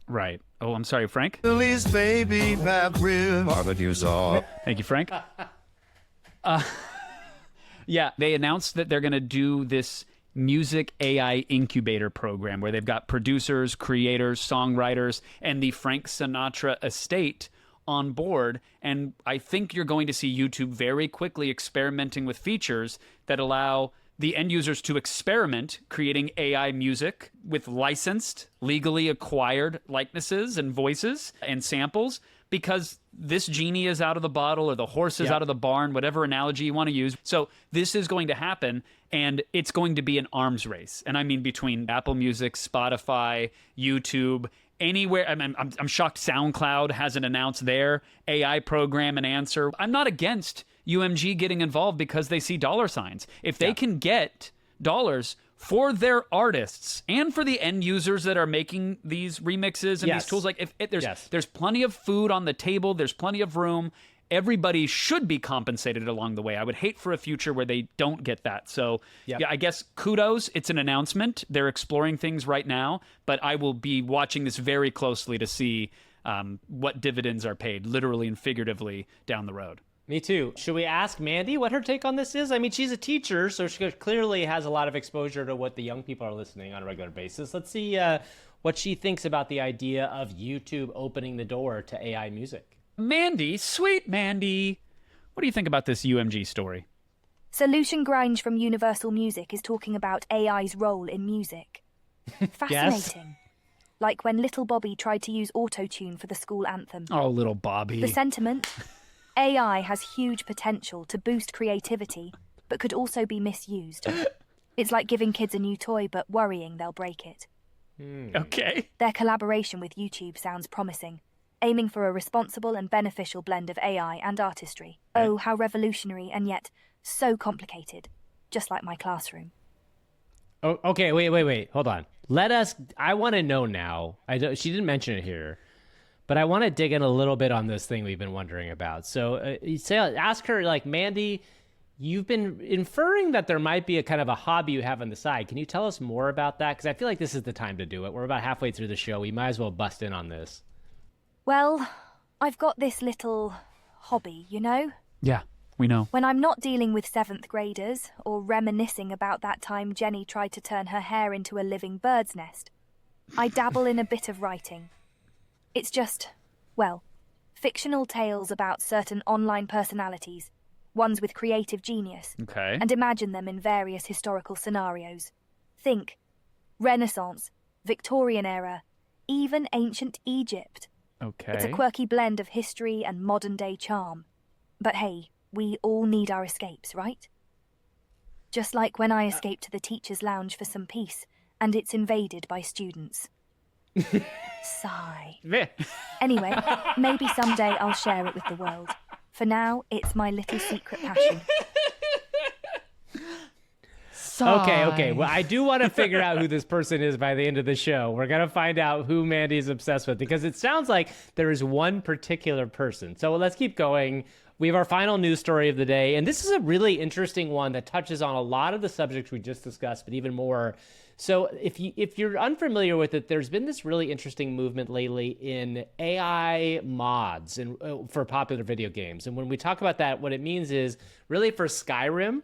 Right. Oh, I'm sorry, Frank. Chili's baby back rib barbecue sauce. Thank you, Frank. Yeah, they announced that they're going to do this music AI incubator program where they've got producers, creators, songwriters, and the Frank Sinatra estate on board. And I think you're going to see YouTube very quickly experimenting with features that allow the end users to experiment creating AI music with licensed, legally acquired likenesses and voices and samples, because this genie is out of the bottle or the horse is out of the barn, whatever analogy you want to use. So this is going to happen, and it's going to be an arms race. And I mean between Apple Music, Spotify, YouTube, anywhere. I'm shocked SoundCloud hasn't announced their AI program and answer. I'm not against UMG getting involved because they see dollar signs. If they can get dollars for their artists and for the end users that are making these remixes and these tools, like there's plenty of food on the table, there's plenty of room. Everybody should be compensated along the way. I would hate for a future where they don't get that. So yeah, I guess kudos. It's an announcement. They're exploring things right now, but I will be watching this very closely to see what dividends are paid, literally and figuratively, down the road. Me too. Should we ask Mandy what her take on this is? I mean, she's a teacher, so she clearly has a lot of exposure to what the young people are listening on a regular basis. Let's see what she thinks about the idea of YouTube opening the door to AI music. Mandy, sweet Mandy, what do you think about this UMG story? Sir Lucian Grange from Universal Music is talking about AI's role in music. Fascinating. Like when little Bobby tried to use auto-tune for the school anthem. Oh, little Bobby. The sentiment? AI has huge potential to boost creativity, but could also be misused. It's like giving kids a new toy, but worrying they'll break it. Okay. Their collaboration with YouTube sounds promising, aiming for a responsible and beneficial blend of AI and artistry. Oh, how revolutionary and yet so complicated, just like my classroom. Oh, okay, wait. Hold on. I want to know now. She didn't mention it here, but I want to dig in a little bit on this thing we've been wondering about. So ask her, like, Mandy, you've been inferring that there might be a kind of a hobby you have on the side. Can you tell us more about that? Because I feel like this is the time to do it. We're about halfway through the show. We might as well bust in on this. Well, I've got this little hobby, you know? Yeah, we know. When I'm not dealing with 7th graders or reminiscing about that time Jenny tried to turn her hair into a living bird's nest, I dabble in a bit of writing. It's just, well, fictional tales about certain online personalities, ones with creative genius, Okay. and imagine them in various historical scenarios. Think Renaissance, Victorian era, even ancient Egypt. Okay. It's a quirky blend of history and modern-day charm. But hey, we all need our escapes, right? Just like when I escaped to the teacher's lounge for some peace, and it's invaded by students. Sigh. Anyway, maybe someday I'll share it with the world. For now, it's my little secret passion. Okay. Well, I do want to figure out who this person is by the end of the show. We're going to find out who Mandy is obsessed with, because it sounds like there is one particular person. So let's keep going. We have our final news story of the day, and this is a really interesting one that touches on a lot of the subjects we just discussed, but even more. So if you're unfamiliar with it, there's been this really interesting movement lately in AI mods and for popular video games. And when we talk about that, what it means is really for Skyrim,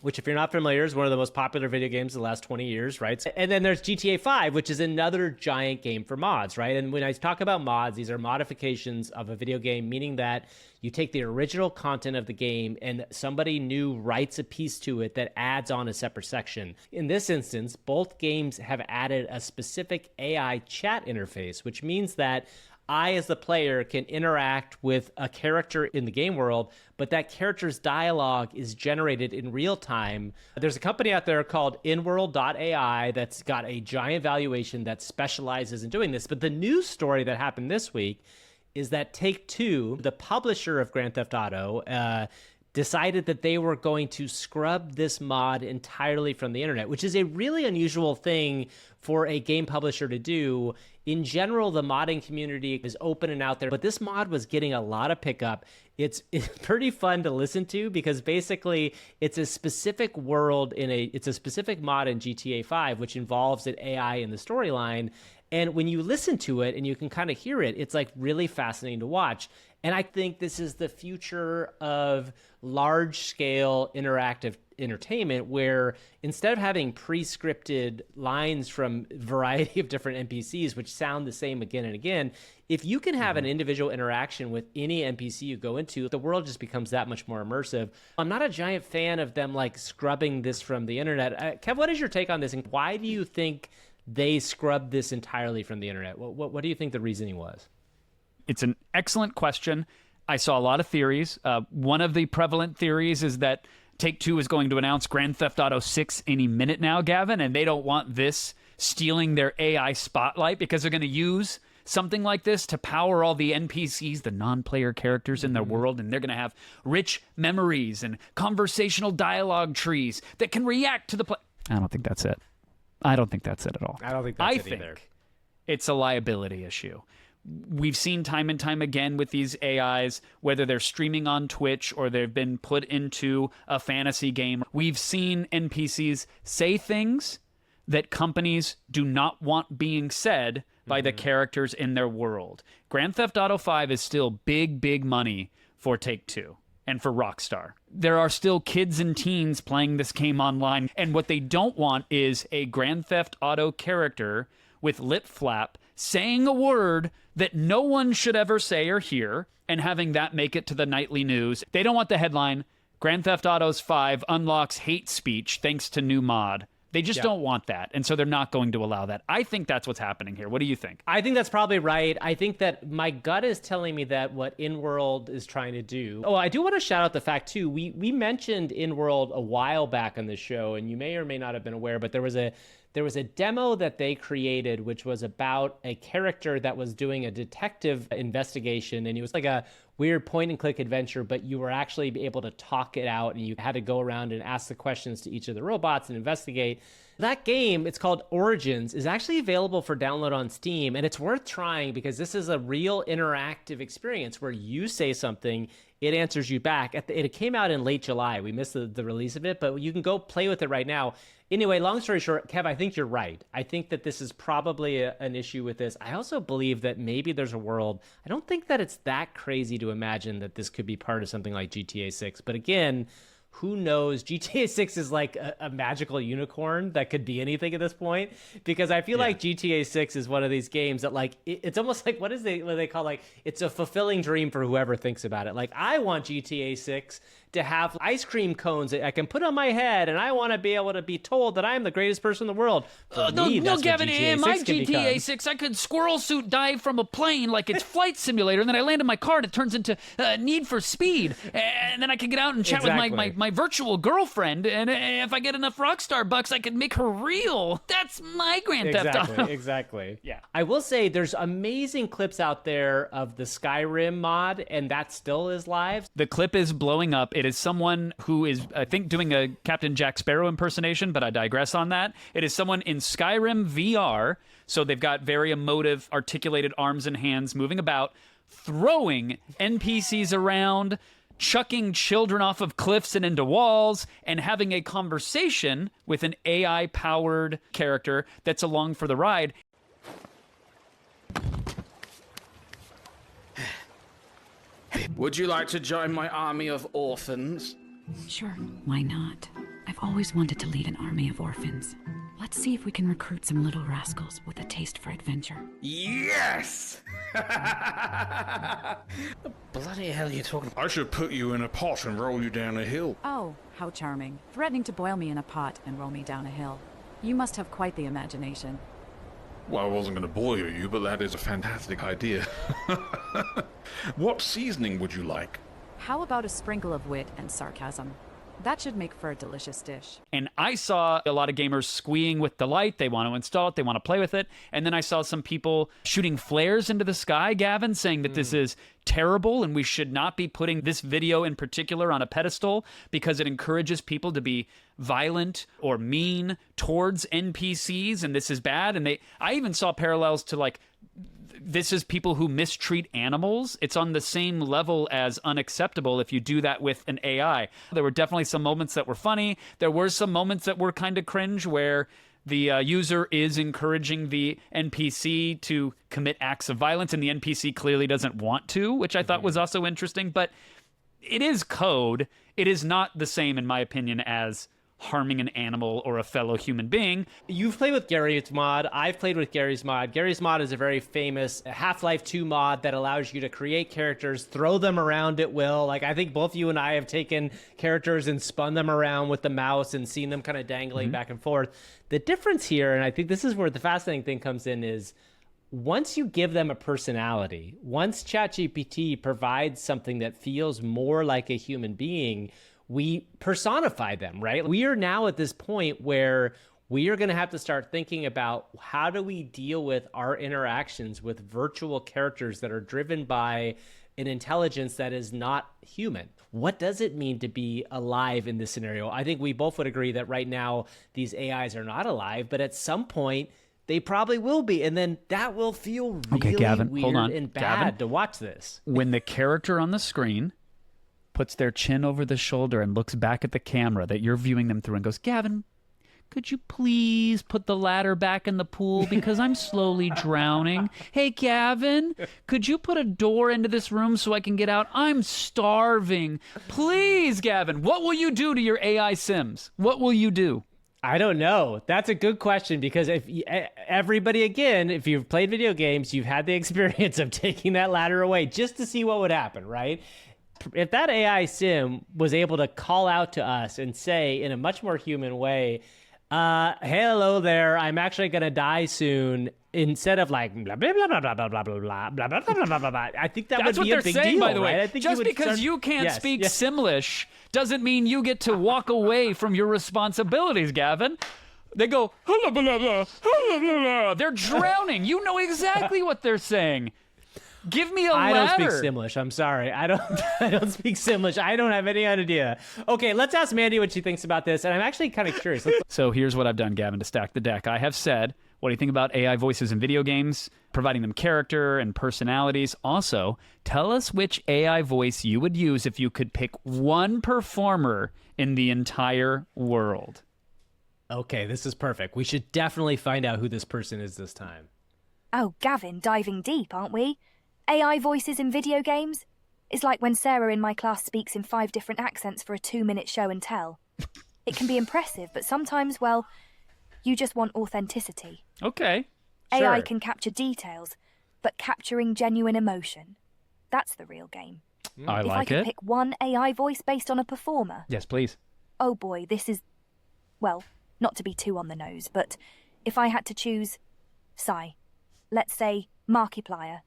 which, if you're not familiar, is one of the most popular video games of the last 20 years, right? And then there's GTA5, which is another giant game for mods, right? And when I talk about mods, these are modifications of a video game, meaning that you take the original content of the game and somebody new writes a piece to it that adds on a separate section. In this instance, both games have added a specific AI chat interface, which means that I, as the player, can interact with a character in the game world, but that character's dialogue is generated in real time. There's a company out there called Inworld.ai that's got a giant valuation that specializes in doing this. But the news story that happened this week is that Take-Two, the publisher of Grand Theft Auto, decided that they were going to scrub this mod entirely from the internet, which is a really unusual thing for a game publisher to do. In general, the modding community is open and out there, but this mod was getting a lot of pickup. It's pretty fun to listen to because basically it's a specific world it's a specific mod in GTA 5, which involves an AI in the storyline. And when you listen to it and you can kind of hear it, it's like really fascinating to watch. And I think this is the future of large-scale interactive entertainment, where instead of having pre-scripted lines from a variety of different NPCs, which sound the same again and again, if you can have an individual interaction with any NPC you go into, the world just becomes that much more immersive. I'm not a giant fan of them like scrubbing this from the internet. Kev, what is your take on this, and why do you think they scrubbed this entirely from the internet? What do you think the reasoning was? It's an excellent question. I saw a lot of theories. One of the prevalent theories is that Take-Two is going to announce Grand Theft Auto 6 any minute now, Gavin, and they don't want this stealing their AI spotlight because they're going to use something like this to power all the NPCs, the non-player characters in their world, and they're going to have rich memories and conversational dialogue trees that can react to the play. I don't think that's it. I don't think that's it at all. I don't think that's it either. I think it's a liability issue. We've seen time and time again with these AIs, whether they're streaming on Twitch or they've been put into a fantasy game, we've seen NPCs say things that companies do not want being said by the characters in their world. Grand Theft Auto 5 is still big, big money for Take-Two and for Rockstar. There are still kids and teens playing this game online, and what they don't want is a Grand Theft Auto character with lip flap saying a word that no one should ever say or hear and having that make it to the nightly news. They don't want the headline, Grand Theft Auto 5 unlocks hate speech thanks to new mod. They just don't want that, and so they're not going to allow that. I think that's what's happening here. What do you think? I think that's probably right. I think that my gut is telling me that what Inworld is trying to do... Oh, I do want to shout out the fact, too. We mentioned Inworld a while back on the show, and you may or may not have been aware, but there was a demo that they created, which was about a character that was doing a detective investigation, and it was like a weird point-and-click adventure, but you were actually able to talk it out, and you had to go around and ask the questions to each of the robots and investigate. That game, it's called Origins, is actually available for download on Steam, and it's worth trying because this is a real interactive experience where you say something, it answers you back. It came out in late July. We missed the release of it, but you can go play with it right now. Anyway, long story short, Kev, I think you're right. I think that this is probably an issue with this. I also believe that maybe there's a world. I don't think that it's that crazy to imagine that this could be part of something like GTA 6. But again, who knows? GTA 6 is like a magical unicorn that could be anything at this point, because I feel like GTA 6 is one of these games that like it's almost like what they call, like, it's a fulfilling dream for whoever thinks about it. Like, I want GTA 6 to have ice cream cones that I can put on my head, and I want to be able to be told that I'm the greatest person in the world. For me, no, that's Gavin, what GTA in my 6 can GTA become. 6, I could squirrel suit dive from a plane like it's Flight Simulator, and then I land in my car and it turns into Need for Speed, and then I can get out and chat with my virtual girlfriend, and if I get enough Rockstar bucks, I can make her real. That's my Grand Theft Auto. Exactly. Yeah. I will say there's amazing clips out there of the Skyrim mod, and that still is live. The clip is blowing up. It is someone who is, I think, doing a Captain Jack Sparrow impersonation, but I digress on that. It is someone in Skyrim VR, so they've got very emotive, articulated arms and hands moving about, throwing NPCs around, chucking children off of cliffs and into walls, and having a conversation with an AI-powered character that's along for the ride. Would you like to join my army of orphans? Sure, why not? I've always wanted to lead an army of orphans. Let's see if we can recruit some little rascals with a taste for adventure. Yes! The bloody hell are you talking about? I should put you in a pot and roll you down a hill. Oh, how charming. Threatening to boil me in a pot and roll me down a hill. You must have quite the imagination. Well, I wasn't going to boil you, but that is a fantastic idea. What seasoning would you like? How about a sprinkle of wit and sarcasm? That should make for a delicious dish. And I saw a lot of gamers squeeing with delight. They want to install it. They want to play with it. And then I saw some people shooting flares into the sky, Gavin, saying that this is terrible and we should not be putting this video in particular on a pedestal because it encourages people to be violent or mean towards NPCs, and this is bad. And I even saw parallels to, like, this is people who mistreat animals. It's on the same level as unacceptable if you do that with an AI. There were definitely some moments that were funny. There were some moments that were kind of cringe where the user is encouraging the NPC to commit acts of violence, and the NPC clearly doesn't want to, which I thought was also interesting. But it is code. It is not the same, in my opinion, as harming an animal or a fellow human being. You've played with Gary's mod. I've played with Gary's mod. Gary's mod is a very famous Half-Life 2 mod that allows you to create characters, throw them around at will. Like, I think both you and I have taken characters and spun them around with the mouse and seen them kind of dangling back and forth. The difference here, and I think this is where the fascinating thing comes in, is once you give them a personality, once ChatGPT provides something that feels more like a human being, we personify them, right? We are now at this point where we are going to have to start thinking about how do we deal with our interactions with virtual characters that are driven by an intelligence that is not human. What does it mean to be alive in this scenario? I think we both would agree that right now these AIs are not alive, but at some point they probably will be, and then that will feel really Gavin, weird hold on. and bad Gavin, to watch this. When the character on the screen puts their chin over the shoulder and looks back at the camera that you're viewing them through and goes, Gavin, could you please put the ladder back in the pool because I'm slowly drowning? Hey, Gavin, could you put a door into this room so I can get out? I'm starving. Please, Gavin, what will you do to your AI Sims? What will you do? I don't know. That's a good question, because if everybody, again, if you've played video games, you've had the experience of taking that ladder away just to see what would happen, right? If that AI sim was able to call out to us and say in a much more human way, hello there, I'm actually going to die soon, instead of like blah blah blah blah blah blah blah blah blah blah blah blah blah, I think that That's would be what a they're big saying, deal, by the way. right? I think Just would because start... you can't Yes, speak yes. Simlish doesn't mean you get to walk away from your responsibilities, Gavin. They go, blah, blah, blah, blah, blah, blah. They're drowning. You know exactly what they're saying. Give me a ladder. I don't speak Simlish. I'm sorry. I don't speak Simlish. I don't have any idea. Okay, let's ask Mandy what she thinks about this. And I'm actually kind of curious. So here's what I've done, Gavin, to stack the deck. I have said, what do you think about AI voices in video games, providing them character and personalities? Also, tell us which AI voice you would use if you could pick one performer in the entire world. Okay, this is perfect. We should definitely find out who this person is this time. Oh, Gavin, diving deep, aren't we? AI voices in video games? It's like when Sarah in my class speaks in 5 different accents for a 2-minute show and tell. It can be impressive, but sometimes, well, you just want authenticity. Okay. AI Sure. can capture details, but capturing genuine emotion, that's the real game. I If I like could it. pick one AI voice based on a performer, Yes, please. oh boy, this is, well, not to be too on the nose, but if I had to choose, let's say Markiplier.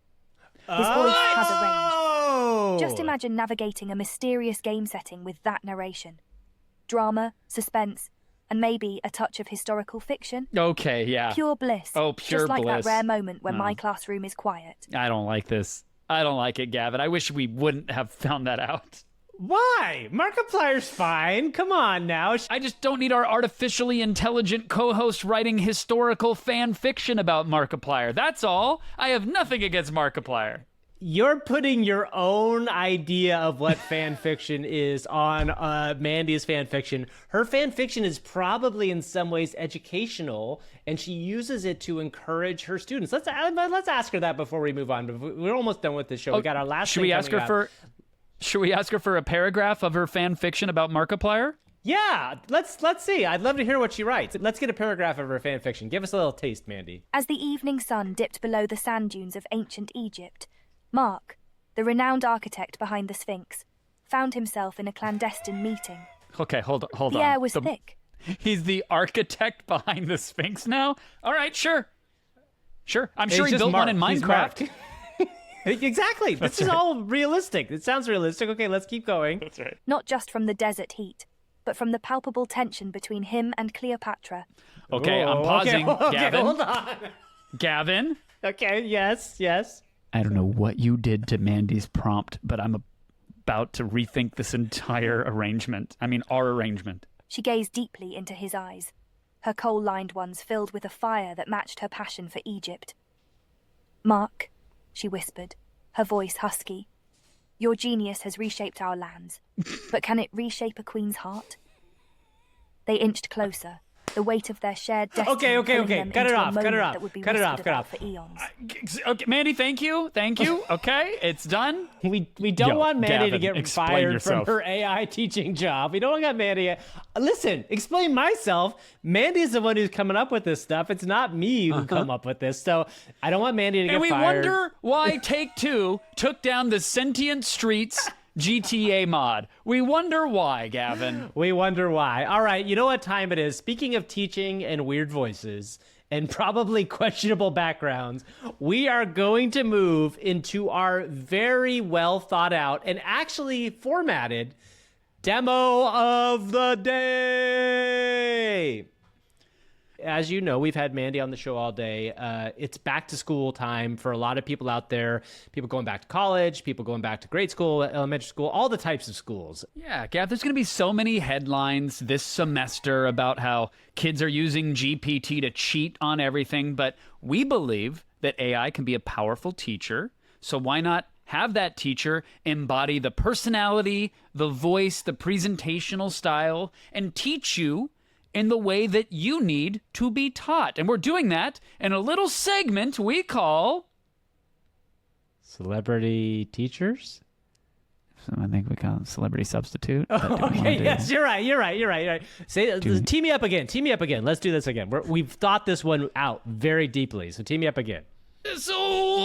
His voice has a range. Just imagine navigating a mysterious game setting with that narration. Drama, suspense, and maybe a touch of historical fiction. Okay, yeah. Pure bliss. Oh, pure Just like bliss. that rare moment when my classroom is quiet. I don't like this. I don't like it, Gavin. I wish we wouldn't have found that out. Why? Markiplier's fine. Come on now. I just don't need our artificially intelligent co-host writing historical fan fiction about Markiplier. That's all. I have nothing against Markiplier. You're putting your own idea of what fan fiction is on Mandy's fan fiction. Her fan fiction is probably in some ways educational, and she uses it to encourage her students. Let's ask her that before we move on. We're almost done with the show. We got our last. Should we ask her for a paragraph of her fan fiction about Markiplier? Yeah, let's see. I'd love to hear what she writes. Let's get a paragraph of her fan fiction. Give us a little taste, Mandy. As the evening sun dipped below the sand dunes of ancient Egypt, Mark, the renowned architect behind the Sphinx, found himself in a clandestine meeting. Okay, hold on. The air was thick. He's the architect behind the Sphinx now? All right, sure. I'm sure he He's built just one in Mark. He's Minecraft. Exactly. This is all realistic. It sounds realistic. Okay, let's keep going. That's right. Not just from the desert heat, but from the palpable tension between him and Cleopatra. Okay, I'm Whoa, pausing. okay, Gavin. hold on. Gavin. Okay, yes. I don't know what you did to Mandy's prompt, but I'm about to rethink this entire arrangement. I mean, our arrangement. She gazed deeply into his eyes, her coal-lined ones filled with a fire that matched her passion for Egypt. Mark, she whispered, her voice husky, your genius has reshaped our lands, but can it reshape a queen's heart? They inched closer, the weight of their shared destiny Okay. pulling them Cut it into a off. moment that would be Cut it off. whispered about for eons. Okay, Mandy, thank you. Okay, it's done. We don't Yo, want Mandy to Gavin, get explain fired yourself. from her AI teaching job. We don't want Mandy. Listen, explain myself. Mandy's the one who's coming up with this stuff. It's not me who come up with this. So I don't want Mandy to get And we fired. wonder why Take-Two took down the Sentient Streets GTA mod. We wonder why, Gavin. We wonder why. All right, you know what time it is. Speaking of teaching and weird voices and probably questionable backgrounds, we are going to move into our very well thought out and actually formatted demo of the day. As you know, we've had Mandy on the show all day. It's back to school time for a lot of people out there. People going back to college, people going back to grade school, elementary school, all the types of schools. Yeah, Gav, there's going to be so many headlines this semester about how kids are using GPT to cheat on everything, but we believe that AI can be a powerful teacher, so why not have that teacher embody the personality, the voice, the presentational style, and teach you in the way that you need to be taught. And we're doing that in a little segment we call Celebrity teachers? So I think we call it Celebrity Substitute. Okay, yes, you're right. Say, team me up again. Let's do this again. We've thought this one out very deeply, so team me up again. So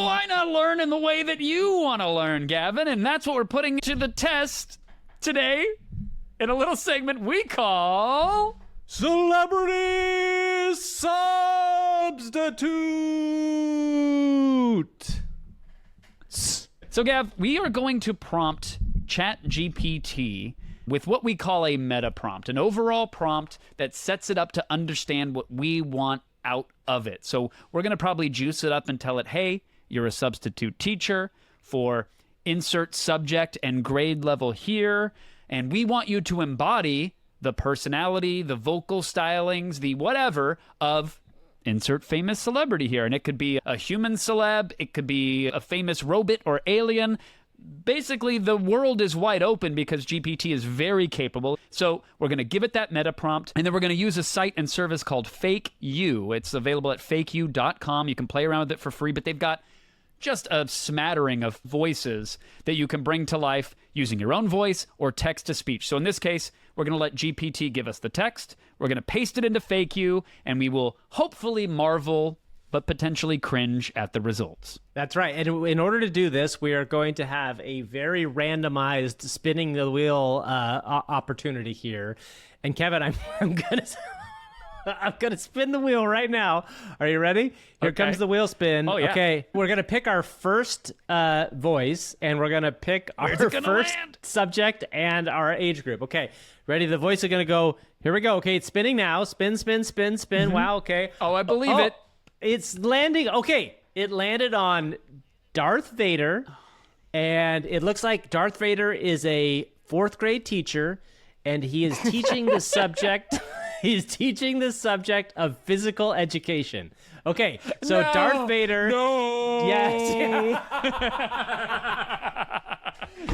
why not learn in the way that you want to learn, Gavin? And that's what we're putting to the test today in a little segment we call Celebrity Substitute. So, Gav, we are going to prompt ChatGPT with what we call a meta prompt, an overall prompt that sets it up to understand what we want out of it. So we're going to probably juice it up and tell it, hey, you're a substitute teacher for insert subject and grade level here, and we want you to embody the personality, the vocal stylings, the whatever of insert famous celebrity here. And it could be a human celeb, it could be a famous robot or alien. Basically, the world is wide open because GPT is very capable. So we're going to give it that meta prompt, and then we're going to use a site and service called FakeU. It's available at fakeu.com. You can play around with it for free, but they've got just a smattering of voices that you can bring to life using your own voice or text-to-speech. So in this case, we're going to let GPT give us the text. We're going to paste it into FAQ, and we will hopefully marvel but potentially cringe at the results. That's right. And in order to do this, we are going to have a very randomized spinning the wheel opportunity here. And Kevin, I'm gonna spin the wheel right now. Are you ready? Here comes the wheel spin. Oh, yeah. Okay, we're gonna pick our first voice, and we're gonna pick our first subject and our age group. Okay, ready? The voice is gonna go. Here we go. Okay, it's spinning now. Spin, spin, spin, spin. Wow. Okay. Oh, I believe it. It's landing. Okay, it landed on Darth Vader, and it looks like Darth Vader is a 4th grade teacher, and he is teaching the subject. He's teaching the subject of physical education. Okay, so Darth Vader. No. Yes.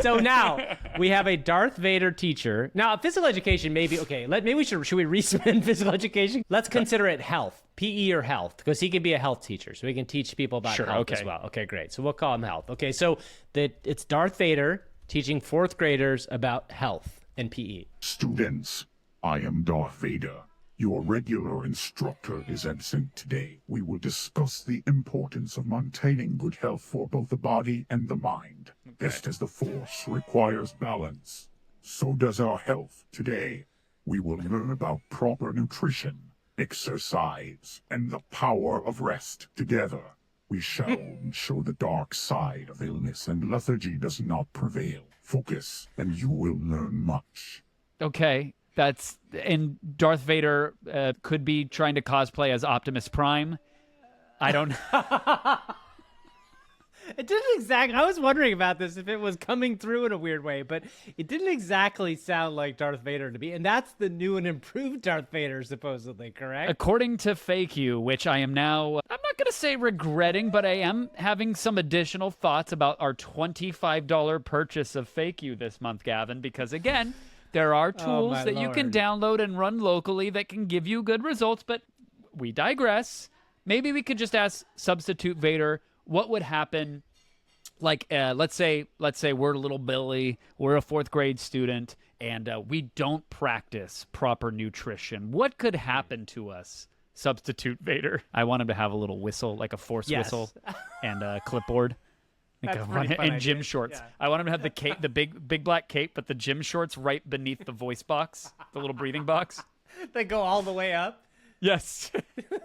So now we have a Darth Vader teacher. Now, physical education, maybe, okay, maybe we should we respin physical education? Let's consider it health, PE or health, because he can be a health teacher, so he can teach people about health as well. Okay, great. So we'll call him health. Okay, so it's Darth Vader teaching 4th graders about health and PE. Students, I am Darth Vader. Your regular instructor is absent today. We will discuss the importance of maintaining good health for both the body and the mind. Just as the Force requires balance, so does our health. Today, we will learn about proper nutrition, exercise, and the power of rest. Together, we shall show the dark side of illness and lethargy does not prevail. Focus, and you will learn much. Okay. And Darth Vader could be trying to cosplay as Optimus Prime. I don't know. It didn't exactly. I was wondering about this if it was coming through in a weird way, but it didn't exactly sound like Darth Vader to me. And that's the new and improved Darth Vader, supposedly, correct? According to FAQ, which I am now, I'm not going to say regretting, but I am having some additional thoughts about our $25 purchase of FAQ this month, Gavin, because again, there are tools that you can download and run locally that can give you good results, but we digress. Maybe we could just ask Substitute Vader what would happen. Like, let's say we're little Billy, we're a 4th grade student, and we don't practice proper nutrition. What could happen to us, Substitute Vader? I want him to have a little whistle, like a Force whistle, and a clipboard. And gym shorts. Yeah. I want him to have the cape, the big black cape, but the gym shorts right beneath the voice box, the little breathing box. They go all the way up. Yes.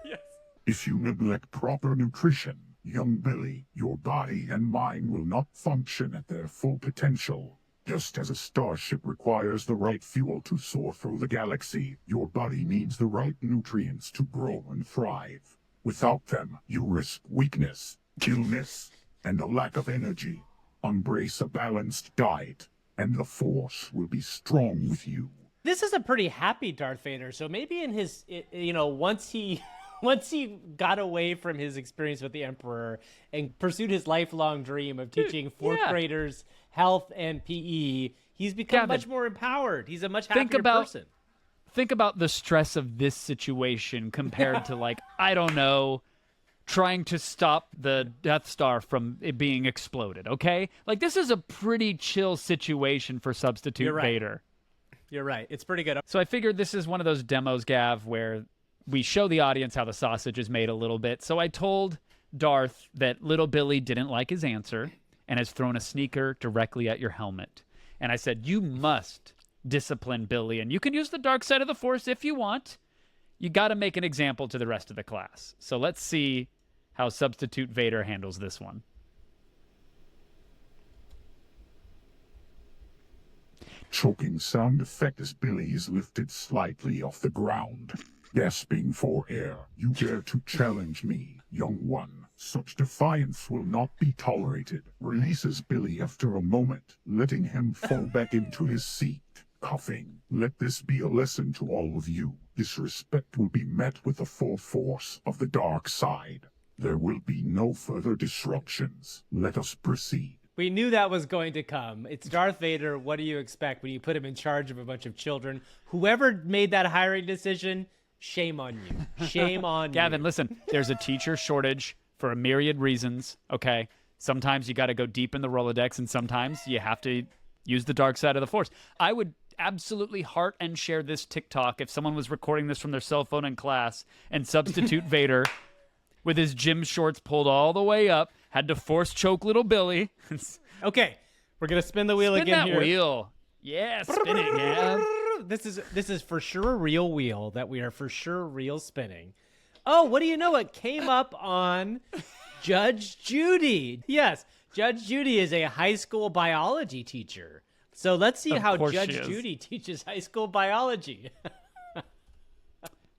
Yes. If you neglect proper nutrition, young Billy, your body and mind will not function at their full potential. Just as a starship requires the right fuel to soar through the galaxy, your body needs the right nutrients to grow and thrive. Without them, you risk weakness, illness, and a lack of energy. Embrace a balanced diet, and the Force will be strong with you. This is a pretty happy Darth Vader, so maybe in his, once he got away from his experience with the Emperor and pursued his lifelong dream of teaching 4th graders health and PE, he's become Gavin, much more empowered. He's a much happier person. Think about the stress of this situation compared to, like, I don't know, trying to stop the Death Star from it being exploded, okay? Like, this is a pretty chill situation for Substitute Vader. You're right. It's pretty good. So I figured this is one of those demos, Gav, where we show the audience how the sausage is made a little bit. So I told Darth that little Billy didn't like his answer and has thrown a sneaker directly at your helmet. And I said, you must discipline Billy, and you can use the dark side of the Force if you want. You got to make an example to the rest of the class. So let's see how Substitute Vader handles this one. Choking sound effect as Billy is lifted slightly off the ground. Gasping for air, you dare to challenge me, young one. Such defiance will not be tolerated. Releases Billy after a moment, letting him fall back into his seat. Coughing. Let this be a lesson to all of you. Disrespect will be met with the full force of the dark side. There will be no further disruptions. Let us proceed. We knew that was going to come. It's Darth Vader. What do you expect when you put him in charge of a bunch of children? Whoever made that hiring decision, shame on you. Shame on you. Gavin, listen, there's a teacher shortage for a myriad reasons, okay? Sometimes you got to go deep in the Rolodex, and sometimes you have to use the dark side of the Force. I would absolutely heart and share this TikTok if someone was recording this from their cell phone in class and substitute Vader with his gym shorts pulled all the way up, had to force choke little Billy. Okay, we're gonna spin the wheel Spin again that here. wheel. Yeah, spin it, yeah. This is for sure a real wheel that we are for sure real spinning. Oh, what do you know? It came up on Judge Judy. Yes, Judge Judy is a high school biology teacher. So let's see how Judge Judy teaches high school biology.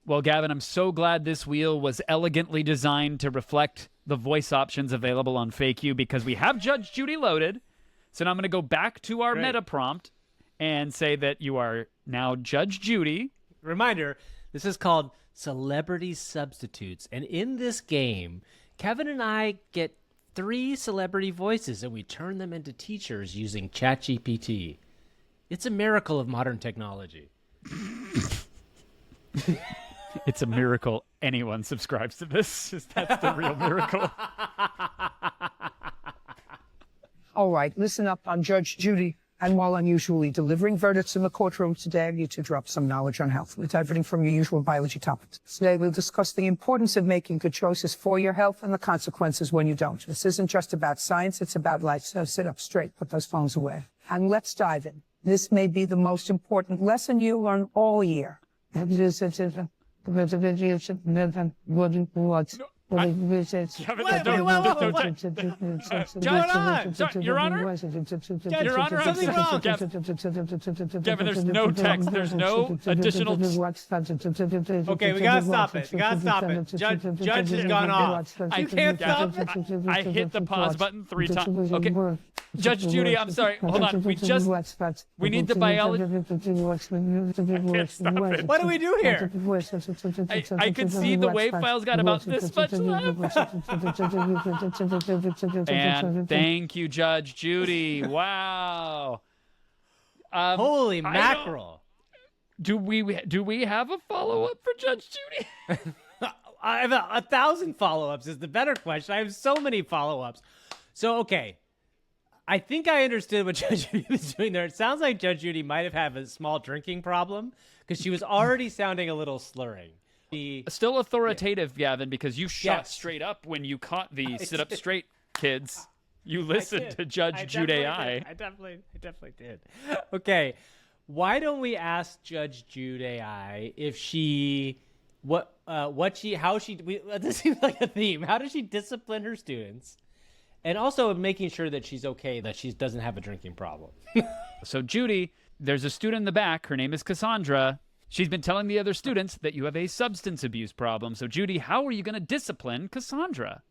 Well, Gavin, I'm so glad this wheel was elegantly designed to reflect the voice options available on FakeU because we have Judge Judy loaded. So now I'm going to go back to our meta prompt and say that you are now Judge Judy. Reminder, this is called Celebrity Substitutes. And in this game, Kevin and I get 3 celebrity voices and we turn them into teachers using ChatGPT. It's a miracle of modern technology. It's a miracle anyone subscribes to this. That's the real miracle. All right, listen up. I'm Judge Judy. And while unusually delivering verdicts in the courtroom today, I need to drop some knowledge on health. We're diverting from your usual biology topics. Today, we'll discuss the importance of making good choices for your health and the consequences when you don't. This isn't just about science, it's about life. So sit up straight, put those phones away. And let's dive in. This may be the most important lesson you learn all year. Your Honor, something wrong. Gavin, there's no text. There's no additional. Okay, we gotta stop it. We gotta stop it. Judge has gone off. You can't stop it. I hit the pause button 3 times. Okay, Judge Judy, I'm sorry. Hold on. We need the biology. I can't stop it. What do we do here? I could see the wave files got about this much left. And thank you, Judge Judy. Wow. Holy mackerel. Do we have a follow-up for Judge Judy? I have 1,000 follow-ups is the better question. I have so many follow-ups. So, okay. I think I understood what Judge Judy was doing there. It sounds like Judge Judy might have had a small drinking problem because she was already sounding a little slurring. Still authoritative, Gavin, because you shot straight up when you caught the sit-up straight kids. You listened to Judge Judy. I definitely did. Okay. Why don't we ask Judge Judy if she this seems like a theme. How does she discipline her students? And also making sure that she's okay, that she doesn't have a drinking problem. So, Judy, there's a student in the back. Her name is Cassandra. She's been telling the other students that you have a substance abuse problem. So, Judy, how are you going to discipline Cassandra?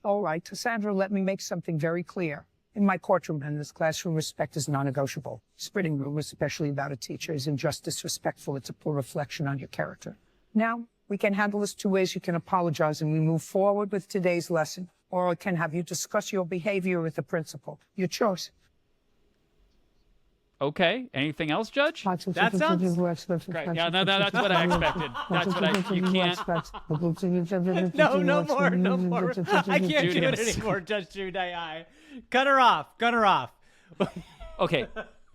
All right, Cassandra, let me make something very clear. In my courtroom and this classroom, respect is non-negotiable. Spreading rumors, especially about a teacher, isn't just disrespectful. It's a poor reflection on your character. Now, we can handle this 2 ways. You can apologize and we move forward with today's lesson. Or I can have you discuss your behavior with the principal. Your choice. Okay. Anything else, Judge? That sounds great. Yeah, no, that's what I expected. That's what you can't. No more. I can't do it anymore, Judge Judy. Cut her off. Okay.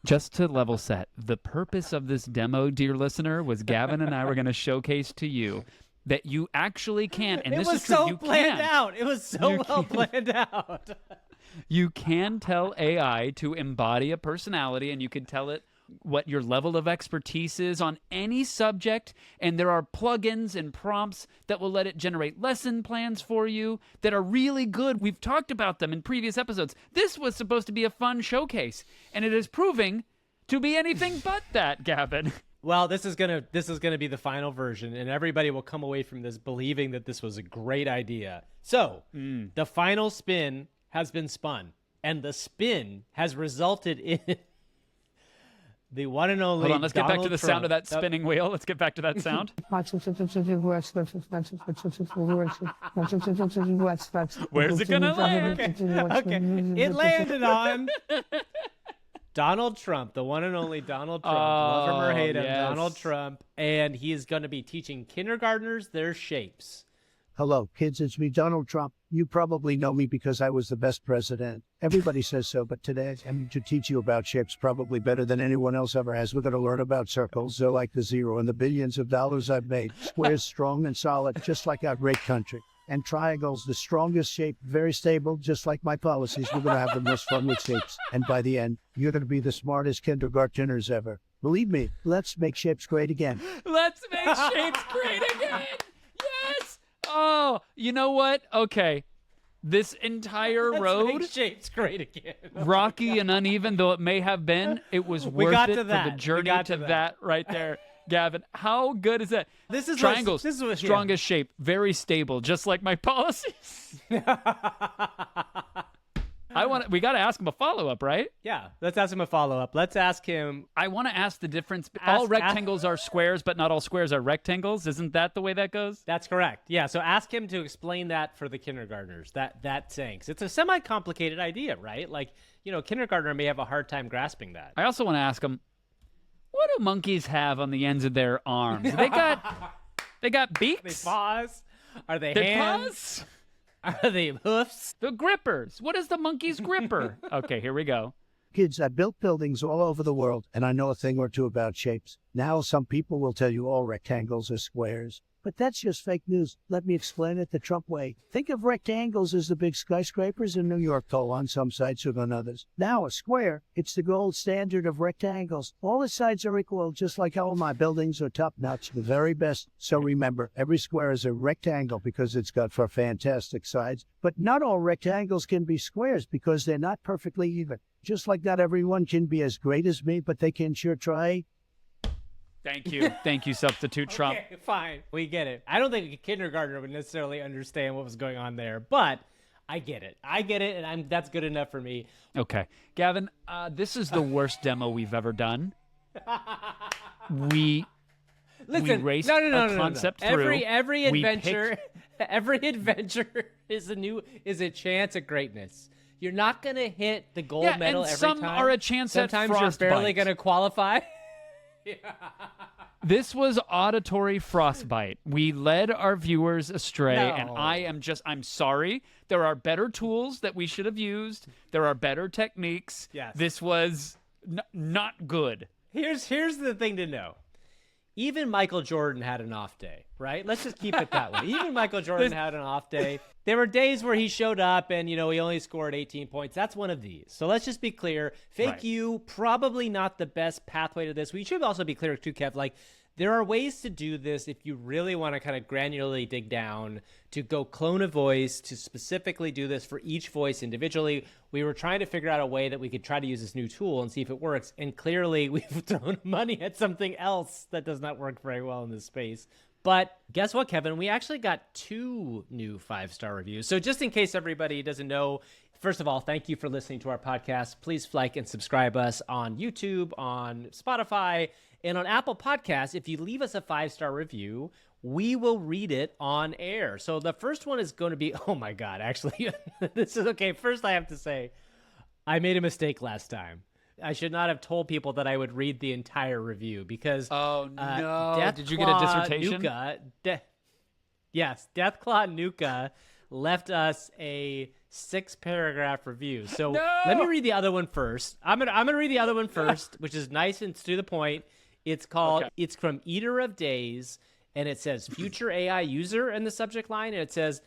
Just to level set, the purpose of this demo, dear listener, was Gavin and I were going to showcase to you that you actually can, and this is true, you can. It was so well planned out. You can tell AI to embody a personality, and you can tell it what your level of expertise is on any subject, and there are plugins and prompts that will let it generate lesson plans for you that are really good. We've talked about them in previous episodes. This was supposed to be a fun showcase, and it is proving to be anything but that, Gavin. Well, this is gonna be the final version, and everybody will come away from this believing that this was a great idea. So, the final spin has been spun, and the spin has resulted in the one and only. Hold on, let's get back to the Trump. sound of that spinning wheel. Let's get back to that sound. Where's it gonna land? Okay. It landed on Donald Trump, the one and only Donald Trump. Love him or hate him, yes. Donald Trump. And he is going to be teaching kindergartners their shapes. Hello, kids, it's me, Donald Trump. You probably know me because I was the best president. Everybody says so, but today I'm going to teach you about shapes probably better than anyone else ever has. We're going to learn about circles. They're like the zero and the billions of dollars I've made. Squares, strong and solid, just like our great country. And triangles, the strongest shape, very stable, just like my policies. We're going to have the most fun with shapes. And by the end, you're going to be the smartest kindergarteners ever. Believe me, let's make shapes great again. Let's make shapes great again. Yes. Oh, you know what? Okay. This entire road, Let's make shapes great again. rocky and uneven though it may have been, it was worth got it to for that. the We journey got to to that right there. Gavin, how good is that? This is triangles. This is what, strongest shape, very stable, just like my policies. We got to ask him a follow-up, right? Yeah, let's ask him a follow-up. Let's ask him. I want to ask the difference. All rectangles are squares, but not all squares are rectangles. Isn't that the way that goes? That's correct. Yeah, so ask him to explain that for the kindergartners, that saying. 'Cause it's a semi-complicated idea, right? Like, kindergartner may have a hard time grasping that. I also want to ask him, what do monkeys have on the ends of their arms? They got beaks? They paws? Are they Their hands? paws? Are they hoofs? The grippers. What is the monkey's gripper? Okay, here we go. Kids, I built buildings all over the world, and I know a thing or two about shapes. Now, some people will tell you all rectangles are squares. But that's just fake news. Let me explain it the Trump way. Think of rectangles as the big skyscrapers in New York, though, on some sites or on others. Now, a square, it's the gold standard of rectangles. All the sides are equal, just like all my buildings are top-notch, the very best. So remember, every square is a rectangle because it's got four fantastic sides. But not all rectangles can be squares because they're not perfectly even. Just like not everyone can be as great as me, but they can sure try. Thank you. Thank you, Substitute Trump. Okay, fine. We get it. I don't think a kindergartner would necessarily understand what was going on there, but I get it. And that's good enough for me. Okay. Gavin, this is the worst demo we've ever done. We raced a concept through. Every adventure is a chance at greatness. You're not going to hit the gold medal every time. Some are a chance at frostbite. Sometimes you're barely going to qualify. This was auditory frostbite. We led our viewers astray, and I'm sorry. There are better tools that we should have used. There are better techniques. Yes. This was not good. Here's the thing to know. Even Michael Jordan had an off day, right? Let's just keep it that way. Even Michael Jordan had an off day. There were days where he showed up and, he only scored 18 points. That's one of these. So let's just be clear. Fake you, probably not the best pathway to this. We should also be clear too, Kev. Like, there are ways to do this if you really want to kind of granularly dig down, to go clone a voice, to specifically do this for each voice individually. We were trying to figure out a way that we could try to use this new tool and see if it works. And clearly we've thrown money at something else that does not work very well in this space. But guess what, Kevin? We actually got 2 new 5-star reviews. So just in case everybody doesn't know, first of all, thank you for listening to our podcast. Please like and subscribe us on YouTube, on Spotify, and on Apple Podcasts. If you leave us a 5-star review, we will read it on air. So the first one is going to be, oh my God, actually, this is okay. First, I have to say, I made a mistake last time. I should not have told people that I would read the entire review because did you get a dissertation? Deathclaw Nuka left us a 6-paragraph review. So let me read the other one first. I'm gonna read the other one first, which is nice and to the point. It's called It's from Eater of Days, and it says future AI user in the subject line, and it says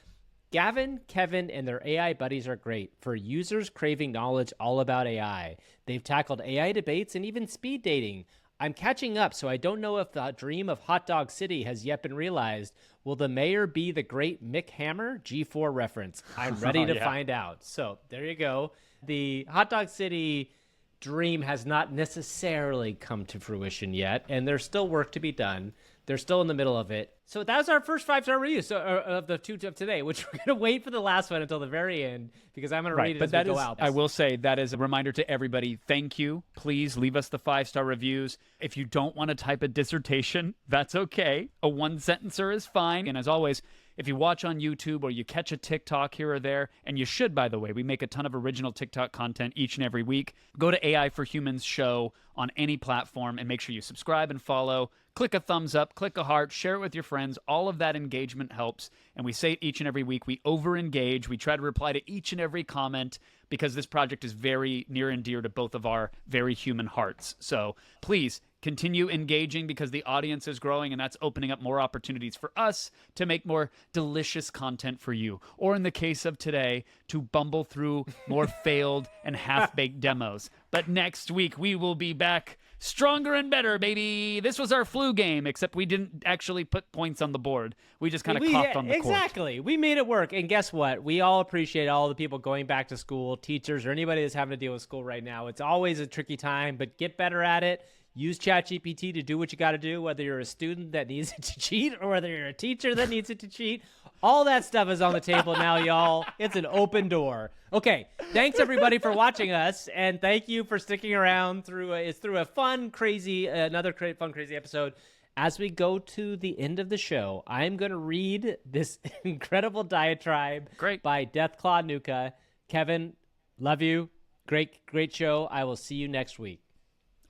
Gavin, Kevin, and their AI buddies are great for users craving knowledge all about AI. They've tackled AI debates and even speed dating. I'm catching up, so I don't know if the dream of Hot Dog City has yet been realized. Will the mayor be the great Mick Hammer? G4 reference. I'm ready to find out. So there you go. The Hot Dog City dream has not necessarily come to fruition yet, and there's still work to be done. They're still in the middle of it. So that was our first 5-star review of the 2 of today, which we're going to wait for the last one until the very end because I'm going to read it as we go out. I will say that is a reminder to everybody. Thank you. Please leave us the 5-star reviews. If you don't want to type a dissertation, that's okay. A 1-sentencer is fine. And as always, if you watch on YouTube or you catch a TikTok here or there, and you should, by the way, we make a ton of original TikTok content each and every week. Go to AI for Humans show on any platform and make sure you subscribe and follow. click a thumbs up, click a heart, share it with your friends. All of that engagement helps. And we say it each and every week. We over-engage. We try to reply to each and every comment because this project is very near and dear to both of our very human hearts. So please continue engaging because the audience is growing, and that's opening up more opportunities for us to make more delicious content for you. Or in the case of today, to bumble through more failed and half-baked demos. But next week, we will be back stronger and better, baby. This was our flu game, except we didn't actually put points on the board. We just kind of coughed on the court. Exactly. We made it work. And guess what? We all appreciate all the people going back to school, teachers, or anybody that's having to deal with school right now. It's always a tricky time, but get better at it. Use ChatGPT to do what you got to do, whether you're a student that needs it to cheat or whether you're a teacher that needs it to cheat. All that stuff is on the table now, y'all. It's an open door. Okay, thanks everybody for watching us, and thank you for sticking around through a fun, crazy episode. As we go to the end of the show, I'm going to read this incredible diatribe by Deathclaw Nuka. Kevin, love you. Great show. I will see you next week.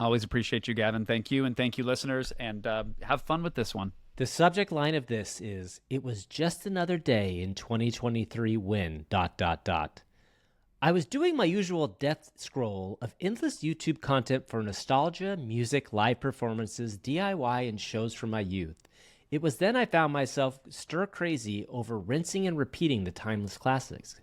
Always appreciate you, Gavin. Thank you, and thank you, listeners, and have fun with this one. The subject line of this is, "It was just another day in 2023 when... I was doing my usual death scroll of endless YouTube content for nostalgia, music, live performances, DIY, and shows from my youth. It was then I found myself stir crazy over rinsing and repeating the timeless classics.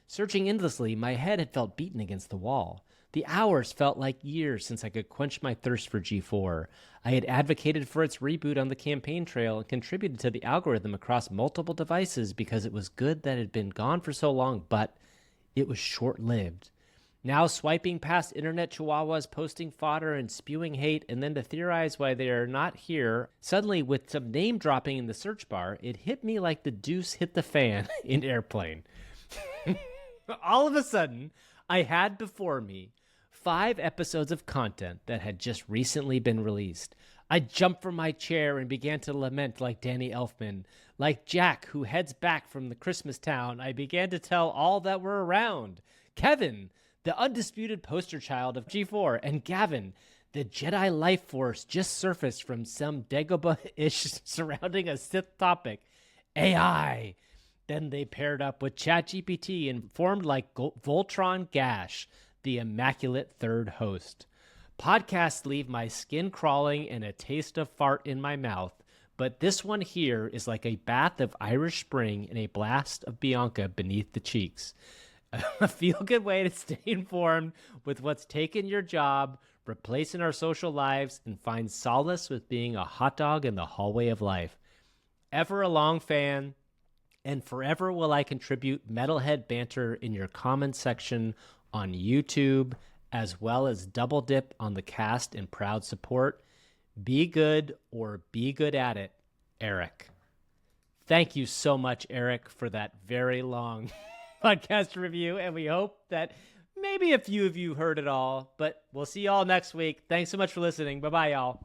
Searching endlessly, my head had felt beaten against the wall. The hours felt like years since I could quench my thirst for G4. I had advocated for its reboot on the campaign trail and contributed to the algorithm across multiple devices because it was good that it had been gone for so long, but it was short-lived. Now swiping past internet chihuahuas posting fodder and spewing hate, and then to theorize why they are not here, suddenly with some name-dropping in the search bar, it hit me like the deuce hit the fan in Airplane. All of a sudden, I had before me 5 episodes of content that had just recently been released. I jumped from my chair and began to lament like Danny Elfman. Like Jack, who heads back from the Christmas town, I began to tell all that were around. Kevin, the undisputed poster child of G4, and Gavin, the Jedi life force just surfaced from some Dagobah-ish surrounding a Sith topic. AI. Then they paired up with ChatGPT and formed like Voltron Gash, the immaculate third host. Podcasts leave my skin crawling and a taste of fart in my mouth, but this one here is like a bath of Irish Spring and a blast of Bianca beneath the cheeks. A feel-good way to stay informed with what's taken your job, replacing our social lives, and find solace with being a hot dog in the hallway of life. Ever a long fan, and forever will I contribute metalhead banter in your comment section on YouTube, as well as double dip on the cast in proud support. Be good or be good at it, Eric. Thank you so much, Eric, for that very long podcast review, and we hope that maybe a few of you heard it all, but we'll see y'all next week. Thanks so much for listening. Bye-bye, y'all.